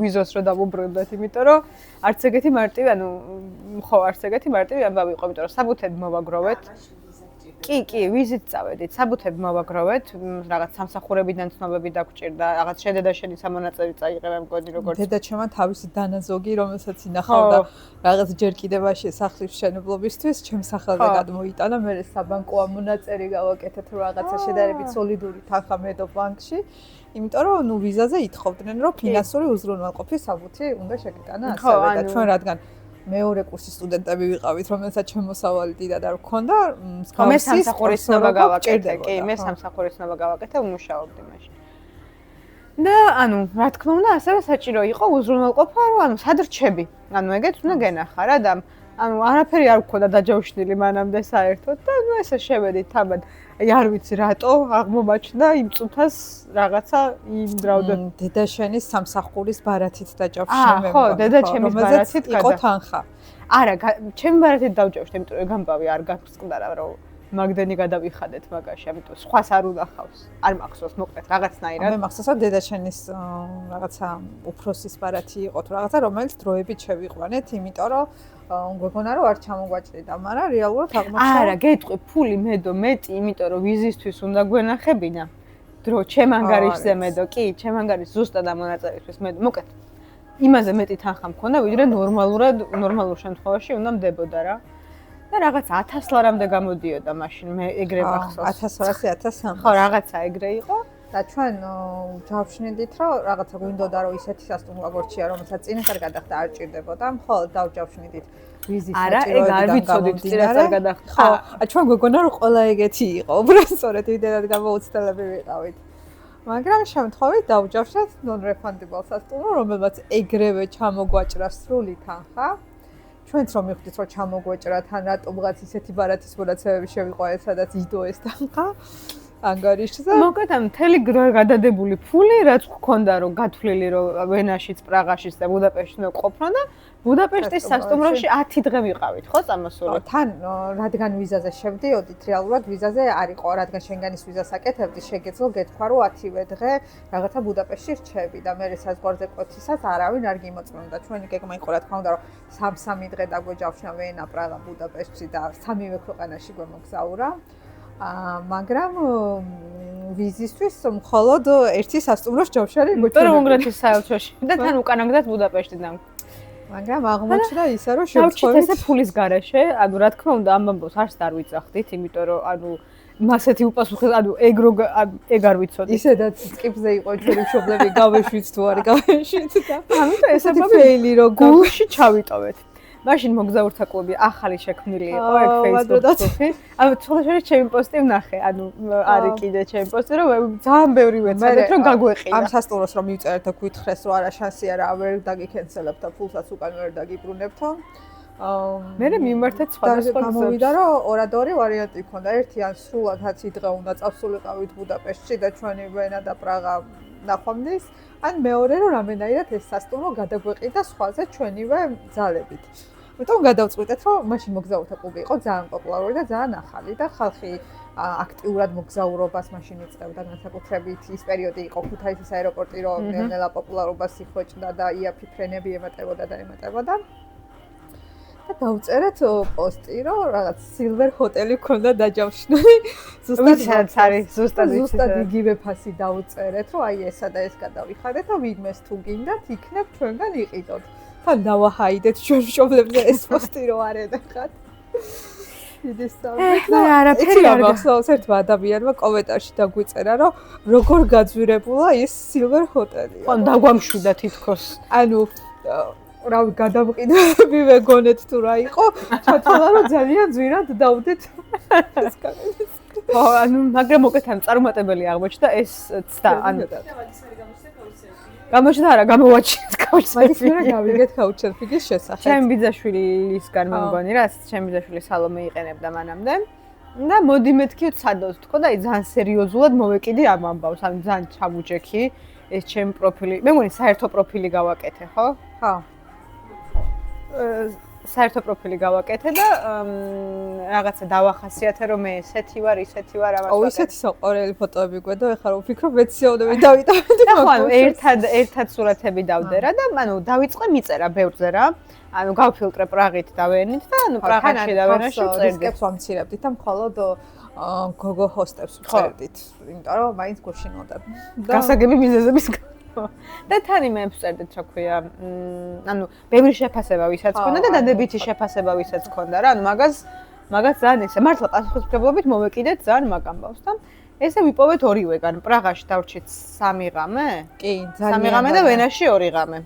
S2: ვიზოს რომ დავუბრუნდეთ, იმიტომ რომ არც ეგეთი მარტივი, ანუ ხო, არც ეგეთი მარტივი ამბავი იყო, იმიტომ რომ საბუთები მოვაგროვეთ. კი, ვიზით წავედით, საბუთები მოვაგროვეთ, რაღაც სამსახურებიდან ცნობები დაგჭირდა, რაღაც შედედაშენი სამონაწილე წაიღე მე მგონი როგორც.
S3: დედაჩემმა თავისი დანაზოგი, რომელსაც ინახავდა რაღაც ჯერ კიდევაში სახლის მშენებლობისთვის, ჩემს სახელზე გადმოიტანა, მე საბანკო ამონაწერი გავაკეთეთ, რომ რაღაცა შედარებით სოლიდური თანხა მედო ბანკში. იმიტომ რომ ნუ ვიზაზე ითხოვდნენ, რომ ფინანსური უზრუნველყოფის საბუთი უნდა შეგიტანა ასევე და ჩვენ რადგან მეორე კურსის სტუდენტები ვიყავით, რომელსაც შემოსავალი დიდად არ ჰქონდა,
S2: მე სამსახურის ცნობა გავაკეთე, კი, მე სამსახურის ცნობა გავაკეთე, ვმუშაობდი მაშინ. და ანუ, რა თქმა უნდა, ასევე საჭირო იყო უზრუნველყოფა, რომ ანუ სად რჩები? ანუ ეგეც უნდა გენახა რა და ანუ არაფერი არ გქონდა დაჯავშნილი მანამდე საერთოდ და ნუ ესე შევედით თამად. აი არ ვიცი რატო აღმომაჩნდა იმ წუთას რაღაცა იმ რაოდენობით
S3: დედაშენის სამსახურის ბარათით დაჯავშნე მე.
S2: ხო, დედაჩემის ბარათით
S3: იყო თანხა.
S2: არა, ჩემი ბარათით დავჯავშნე, იმიტომ რომ გამბავი არ გასწყდა რომ მაგდენი გადავიხადეთ მაგაში, ამიტომ სხვას არ უნახავს. არ მახსოვს მოკლედ რაღაცნაირად.
S3: მე მახსოვს რომ დედაჩენის რაღაცა უფროსის ბარათი იყო თუ რაღაცა, რომელიც დროებით შევიყვანეთ, იმიტომ რომ მგონა რომ არ ჩამოგვაჭრიდა, მაგრამ რეალურად აღმოჩნდა.
S2: არა, გეტყვი, ფული მედო მეტი, იმიტომ რომ ვიზისთვის უნდა გვენახებინა. დრო ჩემ ანგარიშზე მედო, კი, ჩემ ანგარიშ ზუსტად ამონაწერისთვის მედო. მოკლედ იმაზე მეტი თანხა მქონდა, ვიდრე ნორმალურ შემთხვევაში უნდა მდებოდა რა. და რაღაც 1000 ლარამდე გამოდიოდა მაშინ მე ეგრე მახსოვს.
S3: 1200, 1300.
S2: ხო, რაღაცა ეგრე იყო.
S3: და ჩვენ ჯავშნიდით, რომ რაღაცა გვინდოდა რომ ისეთი სასტუმრო გორჩია, რომელსაც წინასწარ გადახდა არ ჭირდებოდა, მხოლოდ დავჯავშნიდით ვიზის საჭიროებიდან.
S2: არა, ეგ არ ვიცოდით წინასწარ გადახდა.
S3: ხო, ჩვენ გვეგონა რომ ყველა ეგეთი იყო, უბრალოდ იმდენად გამოუცდელები ვიყავით. მაგრამ შემთხვევით დავჯავშნეთ non-refundable სასტუმრო, რომელმაც ეგრევე ჩამოგვაჭრა სრული თანხა. ჩვენც რომ მივხვდით რომ ჩამოგვეჭრა თან რატომღაც ისეთი ბარათის მონაცემები შევიყვანეთ, სადაც იდოეს თანხა. ანგარიშზე.
S2: მოკლედ ამ მთელი გადადებული ფული, რაც გქონდა რომ გათვლილი რომ ვენაშიც, პრაღაშიც და ბუდაპეშტში ყოფნა და ბუდაპეშტის სასტუმროში 10 დღე ვიყავით, ხო, წამოსული?
S3: თან რადგან ვიზაზე შევდიოდით, რეალურად ვიზაზე არ იყო, რადგან შენგენის ვიზას აკეთებდი, შეგეძლო გეთქვა რომ 10-ვე დღე რაღაცა ბუდაპეშტში რჩები და მე საზღვარზე კვეთისას არავინ არ გიმოწმენდა. ჩვენი გეგმა იყო რა თქმა უნდა რომ 3 დღე დაგვეჯავშნა ვენა, პრაღა, ბუდაპეშტში და სამივე ქვეყანაში გვემოგზაურა. მაგრამ ვიზისთვის მხოლოდ ერთი სასტუმროს ჯავშარი
S2: გვეჭირდა. იმიტომ რომ უნგრეთის საელჩოში და თან უკან აგდათ ბუდაპეშტიდან.
S3: მაგრამ აღმოჩნდა ისე რომ შემთხვევით
S2: ესე ფულის garaშე, ანუ რა თქმა უნდა ამ ამბავს არც არ ვიძახდით, იმიტომ რომ ანუ მასეთი უპასუხე, ანუ ეგ არ ვიცოდი.
S3: ისედაც სკიპზე იყო ჩვენი მშობლები გავეშვით თუ არ გავეშვით და
S2: ამიტომ ეს ამბავი
S3: ფეილი რო
S2: გულში ჩავიტოვეთ. მაშინ მოგზაურთა კლუბი ახალი შექმნილი იყო ეგ Facebook ჯგუფი. ანუ ცოტა ჩემი პოსტი ვნახე, ანუ არის კიდე ჩემი პოსტი, რომ ძალიან ბევრი ვეცადეთ, რომ გაგვეყიდა.
S3: ამ სასტუმროს რომ მივწერეთ და გვითხრეს, რომ არა შანსი არა, ვერ დაგიქენსელებთ და ფულსაც უკან ვერ დაგიბრუნებთო.
S2: მე მიმართეთ სხვადასხვა გზებს.
S3: გამოვიდა რომ ორადორი ვარიანტი ქონდა. ერთი ან სრულად 10 დღე უნდა წავსულიყავით ბუდაპეშტში და ჩვენი ვენა და პრაღა ნახვამდის, ან მეორე რომ რამენაირად ეს სასტუმრო გადაგვეყიდა სხვაზე ჩვენივე ძალებით. იმიტომ გადავწყვიტეთ რომ მაშინ მოგზაურთა კლუბი იყო ძალიან პოპულარული და ძალიან ახალი და ხალხი აქტიურად მოგზაურობას მაშინ იწყებდა განსაკუთრებით ის პერიოდი იყო ქუთაისის აეროპორტი რომ ნელ-ნელა პოპულარობას იხვეჭდა და იაფი ფრენები ემატებოდა და ემატებოდა. და დავწერეთ პოსტი, რომ რაღაც Silver ჰოტელი ქონდა დაჯავშნული. ზუსტად იგივე ფასი დავწერეთ, რომ აი ესა და ეს გადავიხადეთ და ვინმეს თუ გინდათ, იქნებ ჩვენგან იყიდოთ. თან დავაჰაიდეთ ჩვენ მშობლებზე ეს პოსტი რომ არ ედახათ.
S2: მე არაფერი არ
S3: გახსოვს ერთმა ადამიანმა კომენტარში დაგვიწერა, რომ როგორ გაძვირებულა ის Silver ჰოტელი.
S2: ხო, დაგვამშვიდა თითქოს.
S3: ანუ რავი გადამყიდვები ვეგონეთ თუ რა იყო, ჩათვალა რომ ძალიან ძვირად დავდეთ.
S2: ხო, ანუ მაგრამ მოკეთ ან წარუმატებელი აღმოჩნდა ეს ცდა, ანუ გამოჩნდა არა, გამოვაჩინეთ
S3: კაუჩსერფინგი. მაგის მერე გავიგეთ კაუჩსერფინგის შესახებ.
S2: ჩემი ბიძაშვილისგან მე მგონი რა, ჩემი ბიძაშვილი სალომე იყენებდა მანამდე. და მოდი მეთქი ცადოთ თქო და აი ძალიან სერიოზულად მოვეკიდი ამ ამბავს, ანუ ძალიან ჩამუჯექი ეს ჩემი პროფილი. მე მგონი საერთო პროფილი გავაკეთე, ხო?
S3: ხო.
S2: საერთო პროფილი გავაკეთე და რაღაცა დავახასიათე რომ მე ესეთი ვარ, ისეთი ვარ, ამას ვაკეთე.
S3: ისეთი საყვარელი ფოტოები გვედა, ეხლა რომ ვფიქრობ მეციაოდები დავიტოვდი
S2: მაგას. ხო, ერთად სურათები დავდერა და ანუ დავიწყე მიწერა ბევრზე რა. ანუ გავფილტრე პრაღით და ვენით და ანუ პრაღაში და ვენაში წერდი.
S3: რისკებს ვამცირებდით და მხოლოდ გოგო ჰოსტებს ვწერდით, იმიტომ რომ მაინც გუშინოდებ.
S2: გასაგები მიზეზების და თან იმებს წერდით, რა ქვია, ანუ ბევრი შეფასება ვისაც ქონდა და დადებითი შეფასება ვისაც ქონდა რა, ანუ მაგას ძალიან ესე მართლა პასუხისმგებლობით მოვეკიდეთ ძალიან მაგ ამბავს და ესე ვიპოვეთ ორივეგან, პრაღაში დავრჩით 3 ღამე?
S3: კი, ძალიან
S2: 3 ღამე და ვენაში 2 ღამე.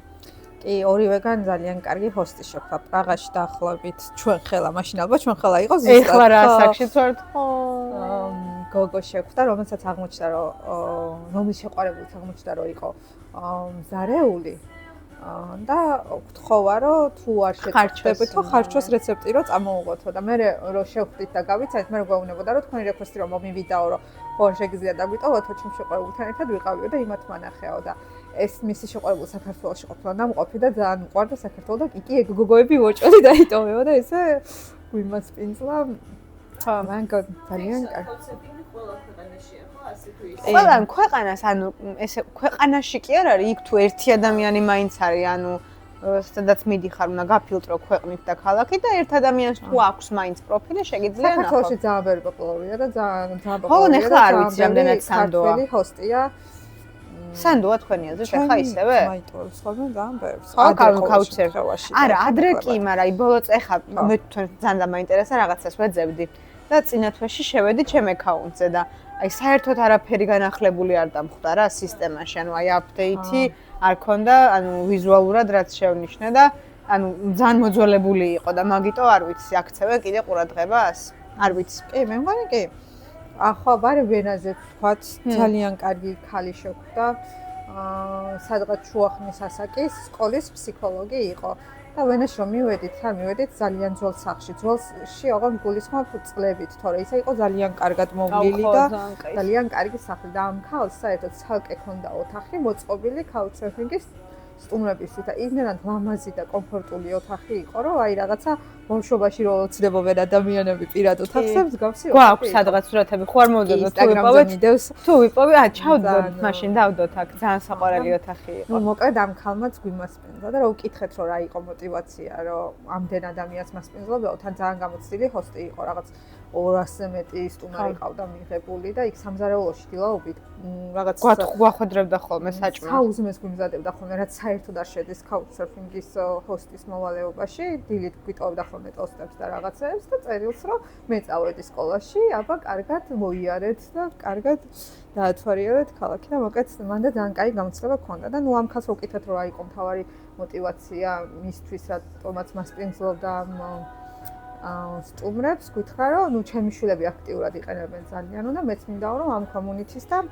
S3: კი, ორივეგან ძალიან კარგი ჰოსტი შეხვდა პრაღაში დაახლოებით ჩვენ ხელა, მაშინ ალბათ ჩვენ ხელა იყო ზუსტად.
S2: ეხლა რა საკშიც ვართ?
S3: გოგო შეხვდა, რომელსაც აღმოჩნდა რომ რომის შეყვარებულიც აღმოჩნდა რომ იყო მზარეული და გთხოვა რომ თუ არ შეჭრებით ხო ხარჩოს რეცეპტი რომ წამოუღოთო და მე რო შევხვდით და გავიცანით მე გვეუბნებოდა რომ თქვენი რეკვესტი რომ მომივიდაო რომ ხო შეგიძლია დაგვიტოვოთ ჩემ შეყვარებულთან ერთად ვიყავიო და იმათ მანახეო და ეს მისი შეყვარებული საქართველოში ყოფილა და მყოფი და ძალიან უყვარდა საქართველო და კი ეგ გოგოები უოჭველი დაიტოვეო და ესე გვიმასპინძლა ხა მან ძალიან კარგი
S2: ყველა ქვეყანას ანუ ესე ქვეყანაში კი არ არის იქ თუ ერთი ადამიანი მაინც არის ანუ სადაც მიდიხარ უნდა გაფილტრო ქვეყნით და ქალაქით და ერთ ადამიანს თუ აქვს მაინც პროფილი შეგიძლია ნახო
S3: საქართველოში ძალიან ბევრი პოპულარულია და ძალიან
S2: პოპულარულია ხო ნახა არ ვიცი რამდენად სანდოა
S3: ქართველი ჰოსტია
S2: სანდოა თქვენი აზრით ახლა ისევე
S3: მაიტოვს ხოლმე ძალიან ბევრი
S2: ხო კაუჩსერფინგში არა ადრე კი მაგრამ აი ბოლოს ეხა მე თქვენ ძალიან მაინტერესა რაღაცას ვეძებდი და წინა თვეში შევედი ჩემ აკაუნტზე და აი საერთოდ არაფერი განახლებული არ დამხვდა რა სისტემაში ანუ აი აპდეითი არ ქონდა ანუ ვიზუალურად რაც შევნიშნე და ანუ ძალიან მოძველებული იყო და მაგიტო არ ვიცი აქცევენ კიდე ყურადღებას არ ვიცი
S3: კი მე მგონი კი ახლა ბარი ვენაზე ვთქვათ ძალიან კარგი ხალი შეხვდა სადღაც შუახნის ასაკის სკოლის ფსიქოლოგი იყო და ვენაში რომ მივედით ძალიან ძველ სახლში ძველში აღარ გულისხმობ წლებით თორე ისე იყო ძალიან კარგად მოვლილი და ძალიან კარგი სახლი და ამ ქალს საერთოდ ცალკე ქონდა ოთახი მოწყობილი კაუჩსერფინგის სტუმრებისთვის და იმენად ლამაზი და კომფორტული ოთახი იყო რომ აი რაღაცა ბავშვობაში რო ოცნებობენ ადამიანები პირად ოთახზე მსგავსი იყო
S2: გვაქვს სადღაც სურათები ხო არ მოვიდოდოთ თუ ვიპოვე ჩავდოთ მაშინ დავდოთ აქ ძალიან საყვარელი ოთახი იყო
S3: ნუ მოკლედ ამ ქალმაც გვიმასპინძლა და რა უკითხეთ რომ რა იყო мотиваცია რომ ამდენ ადამიანს მასპინძლებაო თან ძალიან გამოცდილი ჰოსტი იყო რაღაც 200-ზე მეტი სტუმარი ყავდა მიღებული და იქ სამზარეულოში დილაობით რაღაც
S2: გვახვედრებდა ხოლმე საჭმელს.
S3: საუზმეს გვიმზადებდა ხოლმე, რაც საერთოდ არ შედის couchsurfing-ის ჰოსტის მოვალეობაში, დილით გვიტოვებდა ხოლმე ტოსტებს და რაღაცებს და წერილს, რომ მე წავედი სკოლაში, აბა კარგად მოიარეთ და კარგად დაათვალიერეთ ქალაქი და მოკეთ მან და ძალიან კაი გამოცდილება ჰქონდა და ნუ ამ ხალხს რო ვკითხეთ, რომ აი იყო მთავარი мотивация მისთვის, რატომაც მასპინძლობდა სტუმრებს, გითხრა რომ ნუ ჩემი შვილები აქტიურად იყენებენ ძალიან და მეც მინდა რომ ამ community-ს და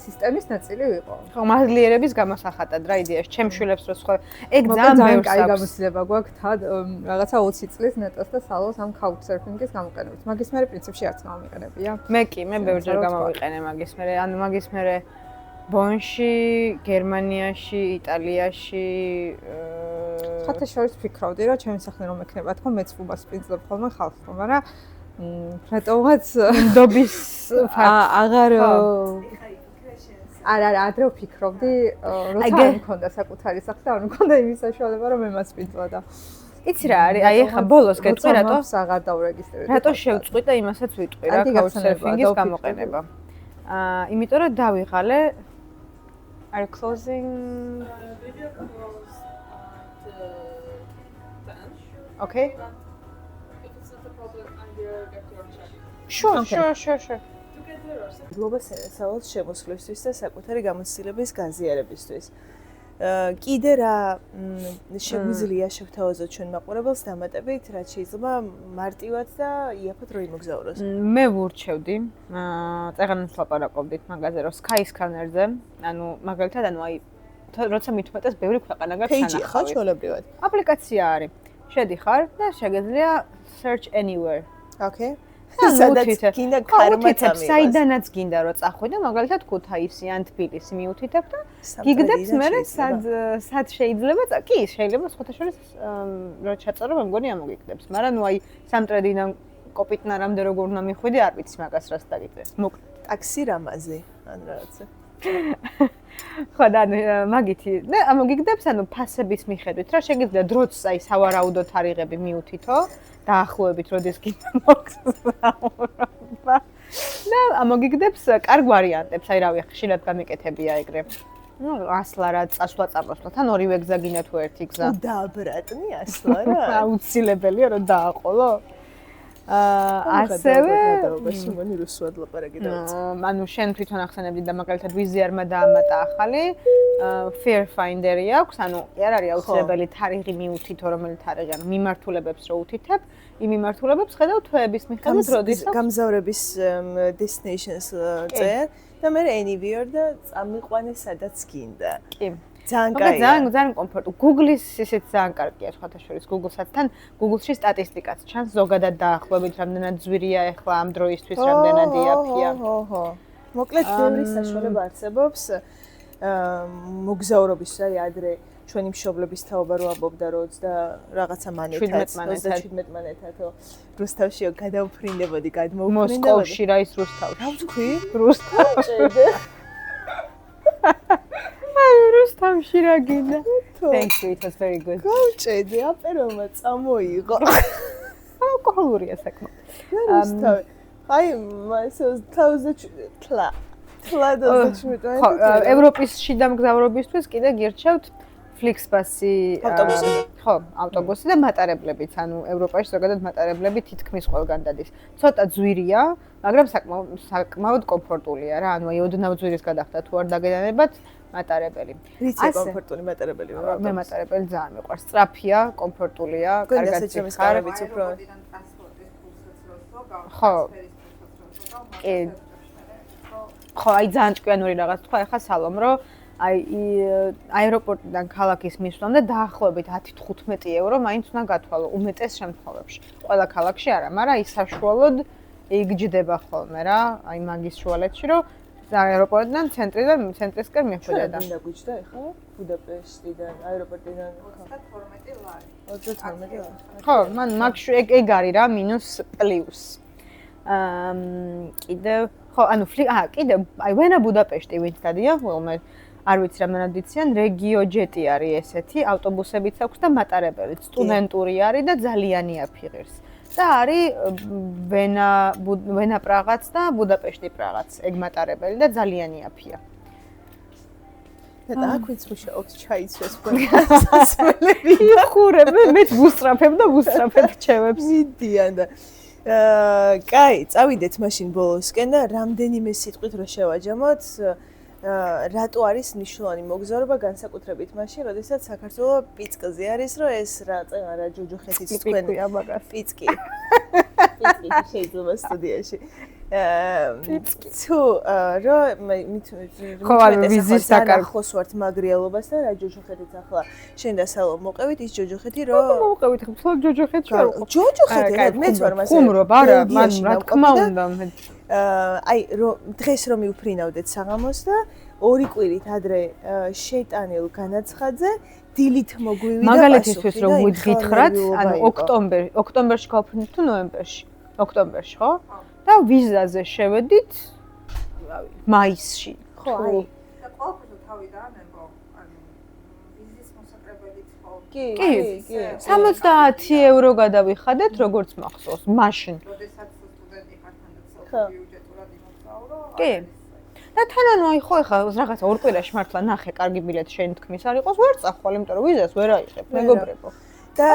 S3: სისტემის ნაწილი ვიყო.
S2: ხო, მადლიერების გამოსახატად რა იდეაში, ჩემ შვილებს რო სხვა ეგ ძალიან ბევრს
S3: კაი გამოცდილება გვაქვს თად რაღაცა 20 წლის ნეტოს და სალოს ამ couchsurfing-ის გამოყენებით. მაგის მე პრინციპში არც გამომიყენებია.
S2: მე ბევრჯერ გამოვიყენე მაგის მე, ანუ მაგის მე ბონში, გერმანიაში, იტალიაში
S3: ხათა შორის ფიქრობდი რომ ჩემი სახე რომ ექნება თქო მეც ვუმასპინძლებ ხოლმე ხალხს რომ არა რატომაც
S2: ნდობის
S3: აღარ არა ადრე ვფიქრობდი როცა არ მქონდა საკუთარი სახე და არ მქონდა იმის საშუალება რომ მე მასპინძლა და
S2: იცი რა არის აი ახლა ბოლოს გეტყვი რატო
S3: აღარ დავრეგისტრირდი
S2: რატო შევწყვი და იმასაც ვიტყვი რა couchsurfing-ის გამოყენება იმიტომ რომ დავიღალე are closing video close okay if it's not a problem I'm here get your check sure
S1: გლობალ სალოს შემოსვლისთვის და საკუთარი გამოცდილების გაზიარებისთვის. კიდე რა შეგვიძლია შევთავაზოთ ჩვენ მაყურებელს დამატებით, რაც შეიძლება მარტივად და იაფად რო იმოგზაუროს.
S2: მე ვურჩევდი, წეღანას ლაპარაკობდით მაგაზე, რომ Skyscanner-ზე, ანუ მაგალითად, ანუ აი როცა მithumetes ბევრი ქვეყანა გაქვს
S1: პეიჯი ხო ჩვეულებრივად.
S2: აპლიკაცია არის. შედიხარ და შეგეძლია search anywhere.
S1: Okay. სადაც გინდა
S2: ქარმაცამი. საიდანაც გინდა რომ წახვიდე, მაგალითად ქუთაისი ან თბილისი მიუთითებ და გიგდებს მე სად შეიძლება კი შეიძლება სხვათა შორის რო ჩაწერო მე მგონი ამოგიგდებს, მაგრამ ნუ აი სამტრედიდან კოპიტნარამდე როგორ უნდა მიხვიდე არ ვიცი მაგას რას დაგიგდეს. მოკლედ
S1: ტაქსი რამაზე ან რაღაცა.
S2: ხო და მაგითი და ამოგიგდებს ანუ ფასების მიხედვით რა შეგიძლია დროც აი სავარაუდოდ თარიღები მიუთითო დაახლოებით როდის გინდა მოგზაურობა და ამოგიგდებს კარგ ვარიანტებს აი რავი ხშირად გამიკეთებია ეგრე ну ასლა რა წასვლა წამოსვლა თან ორივე გზა გინდა თუ ერთი გზა
S1: დააბრატნი ასლა რა
S2: აუცილებელია რომ დააყოლო ასევე
S1: სიმონი რუსულად ლაპარაკი დავიწყე.
S2: ანუ შენ თვითონ ახსენებდი და მაგალითად ვიზიარმა დაამატა ახალი Fair Finder-ი აქვს, ანუ არ არის აუცილებელი თარიღი მიუთითო, რომელი თარიღი, ანუ მიმართულებებს რო უთითებ, იმ მიმართულებებს ხედავ თვეების მიხედვით როდის
S1: გამზავრების destinations წერე და მე anywhere და წამიყვანე სადაც გინდა.
S2: კი.
S1: ძალიან კაია.
S2: ძალიან კომფორტული. Google-ის ისიც ძალიან კარგია სხვათა შორის. Google-საც თან Google-ში სტატისტიკაც ჩანს ზოგადად დაახლოებით რამდენად ძვირია ახლა ამ დროისთვის რამდენად იაფია.
S1: ხო. მოკლედ ბევრი საშუალება არსებობს მოგზაურობის აი ადრე ჩვენი მშობლების თაობა რო ამბობდა რომ და რაღაცა მანეთად 17 მანეთათო რუსთავშიო გადავფრინდებოდი გადმოვფრინდებოდი
S2: მოსკოვში რა ის რუსთავში
S1: რა ვთქვი
S2: რუსთავში რუსთავში რა გინდა Thank you it was very good
S1: გავჭედი აპერომა წამოიღო
S2: ალკოჰოლურია საკმაოდ
S1: რუსთავი აი მასო თლა
S2: ევროპის შიდა მგზავრობისთვის კიდე გირჩევთ Flixbus-ი ხო, ავტობუსი და მატარებლებიც, ანუ ევროპაში ზოგადად მატარებლები თითქმის ყველგან დადის. ცოტა ძვირია, მაგრამ საკმაოდ კომფორტულია რა, ანუ აი ოდნავ ძვირის გადახდა თუ არ დაგედანებათ მატარებელი.
S1: რიცი კომფორტული მატარებელი ვარ.
S2: მე მატარებელი ძალიან მიყვარს. სწრაფია, კომფორტულია, კარგად
S1: ხარ.
S2: ხო. ხო, აი ძალიან ჭკვიანური რაღაც თქვა, ეხა სალომ, რომ აი აეროპორტიდან ქალაქის მისვლამდე დაახლოებით 10-15 евро მაინც უნდა გათვალო უმეტეს შემთხვევებში. ყველა ქალაქში არა, მაგრამ ის საშუალოდ იგჯდება ხოლმე რა, აი მაგის შუალედში, რომ აეროპორტიდან ცენტრისკენ მიხვიდე და.
S1: მინდა გვიჩდა ეხლა ბუდაპეშტიდან აეროპორტიდან
S3: 12 ლარი.
S1: 12 ლარი.
S2: ხო, მან მაგში ეგ არის რა, მინუს პლუს. კიდევ ხო, ანუ კიდე აი ვენა ბუდაპეშტი ვინც დადიან, ხოლმე არ ვიცი რამდენად ვიციან, რეგიო ჯეტი არის ესეთი, ავტობუსებიც აქვს და მატარებელიც, სტუდენტური არის და ძალიან იაფი ღირს. და არის ვენა პრაღაც და ბუდაპეშტი პრაღაც ეგ მატარებელი და ძალიან იაფია.
S1: და აქ ვიც მუშაობს ჩაიცვეს ყველასასმელები.
S2: იხურებ, მეც ვუსწრაფებ და ვუსწრაფებ ჩემებს.
S1: მიდიან და კაი, წავიდეთ მაშინ ბოლოსკენ და რამდენიმე სიტყვით რო შევაჯამოთ, რატო არის მნიშვნელოვანი მოგზაურობა განსაკუთრებით მაშინ, როდესაც საქართველოს პიცკზე არის, რომ ეს რა ჯოჯოხეთიც თქვენ პიცკი. პიცკი შეიძლება სტუდიაში. თუ რომ ვიზის საკარხოს ვართ მაგრიალობასთან რა ჯოჯოხეთიც ახლა შენ და სალო მოყევით ის ჯოჯოხეთი რომ
S2: მოვყევით ხო ჯოჯოხეთი არ ვიყო
S1: ჯოჯოხეთი მეც ვარ მასე
S2: ხუმრობ არა მან რა თქმა უნდა
S1: აი რომ დღეს რომ მივფრინავდეთ საღამოს და ორი კვირით ადრე შეიტანილ განაცხადზე დილით მოგვივიდა
S2: მაგალითისთვის რომ ვითხრათ ანუ ოქტომბერში გავფრინდით თუ ნოემბერში ოქტომბერში ხო და ვიზაზე შევედით მაისში
S1: ხო აი
S3: და ყოველთვის თავიდან nego ანუ ვიზის მოსაკრებელიც ხო
S2: კი 70 евро გადავიხადეთ როგორც მახსოვს მაშინ
S3: როდესაც სტუდენტი ხარ თანდათან ბიუჯეტურად იმოგზაურო
S2: კი და თანანო აი ხო ეხლა რაღაცა ორ კვირაში მართლა ნახე კარგი ბილეთი შენ თქმის არ იყოს ვერ წახვალ იმიტომ რომ ვიზას ვერ აიღებ მეგობრებო
S1: და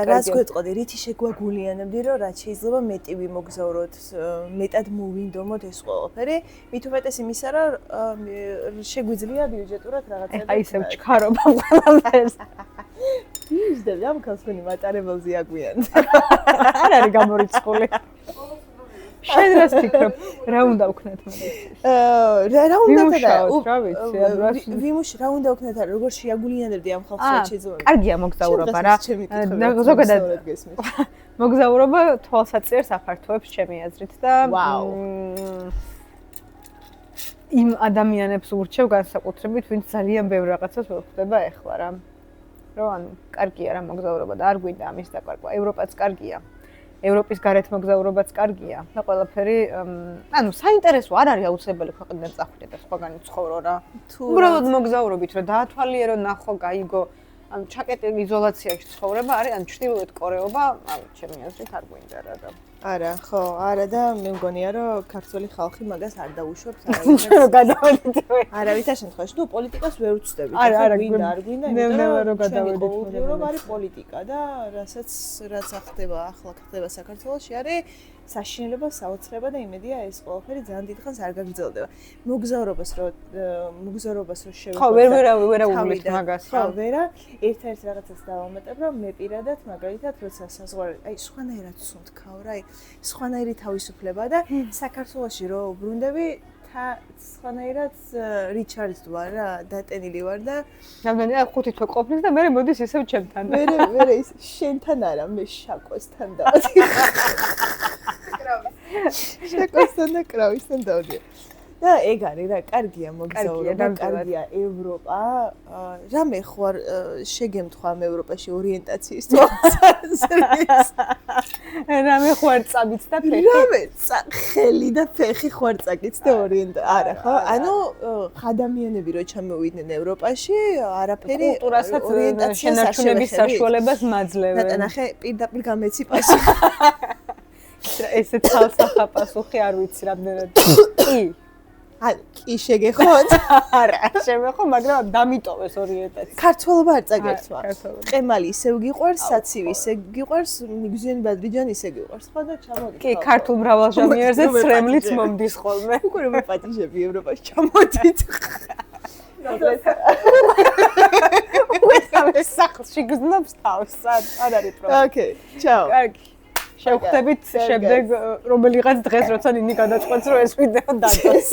S1: რას გვეტყოდი რითი შეგვაგულიანებდი რომ რაც შეიძლება მეტი ვიმოგზაუროთ მეტად მოვინდომოთ ეს ყველაფერი მით უმეტეს იმისა რომ შეგვიძლია ბიუჯეტურად რაღაცა
S2: აი ისევ ჩქარობა ყველაფერს
S1: ისდები ამ კაცონი მატარებელზე აგვიან
S2: არ არის გამორიცხული შენ რას ფიქრობ რა უნდა ვქნათ
S1: რა უნდა
S2: ვიმუშაოთ
S1: რა უნდა ვქნათ როგორ შეაგულიანებდი ამ ხალხს რაც შეიძლება
S2: კარგია მოგზაურობა რა ზოგადად მოგზაურობა თვალსაჩინოს აფართოებს ჩემი აზრით და იმ ადამიანებს ურჩევ განსაკუთრებით ვინც ძალიან ბევრ რაღაცას ვხვდება ეხლა რა რომ ანუ კარგია რა მოგზაურობა და არ გვინდა ამის დაკვარკვა ევროპაც კარგია ევროპის გარეთ მოგზაურობაც კარგია და ყველაფერი ანუ საინტერესო არ არის აუცილებელი ქვეყნიდან წახვიდე და სხვაგანი ცხოვრო რა უბრალოდ მოგზაურობით რომ დაათვალიერო ნახო გაიგო ანუ ჩაკეტილი იზოლაციაში ცხოვრება არის ანუ ჩრდილოეთ კორეობა ანუ ჩემი აზრით არ გვინდა რა და
S1: არა ხო არა და მე მგონია რომ ქართული ხალხი მაგას არ დაუშვებს არავითარ შემთხვევაში ნუ პოლიტიკას ვერ ვწდებით
S2: არა
S1: გვინდა არ გვინდა იმიტომ რომ არის პოლიტიკა და რაც ახდება ახლა ხდება საქართველოში არის საშინელება საოცრება და იმედია ეს ყველაფერი ძალიან დიდხანს არ გაგრძელდება მოგზაურობას რო შევეცდები
S2: ხო ვერ აუგლით მაგას
S1: ხო ვერა ერთ-ერთ რაღაცას დავამატებ რომ მე პირადად მაგალითად როცა საზღვარი აი სხვანაირად სუნთქავ რა აი სხვანაირი თავისუფლება და საქართველოში რო ვბრუნდები სხვანაირად რიჩარდს ვარ რა დატენილი ვარ და
S2: რამდენი 5 თვე ყოფნის და მე მოდის ისევ ჩემთან
S1: მე ის შენთან არა მე შაკოსთან დავდი შაკოსთან და კრავისთან დავდი და ეგ არის რა კარგია მოგზაურობა კარგია ევროპა რამე ხوار შეგემთხვა ამ ევროპაში ორიენტაციის თვალსაზრისით
S2: რამე ხوار წაბიც და ფეხი
S1: რამე ხელი და ფეხი ხوار წაკიც და არა ხო ანუ ადამიანები რო ჩამოვიდნენ ევროპაში არაფერი
S2: კულტურასაც შენარჩუნების საშუალებას მაძლევენ
S1: და ნახე პირდაპირ გამეცი პასუხი
S2: ესე თალსახა პასუხი არ ვიცი რამდენად კი
S1: ანუ კი შეგეხოთ
S2: არა შემეხო მაგრამ დამიტოვეს ორიენტაცია
S1: ქართველობა არ წაგერთვა ყემალი ისევ გიყვარს საცივი ისე გიყვარს მიგზიანი ბადრიჯანი ისე გიყვარს ხო და ჩამოდი
S2: კი ქართულ მრავალჟამიერზე ცრემლიც მომდის ხოლმე
S1: უკვე რომ პატიჟები ევროპაში ჩამოდით
S2: უკვე სახლში გზნობს თავს არ არის პრობლემა
S1: ოკეი ჩაო
S2: კარგი შევხვდებით შემდეგ რომელიღაც დღეს როცა ნინი გადაწყვეტს რომ ეს ვიდეო დადოს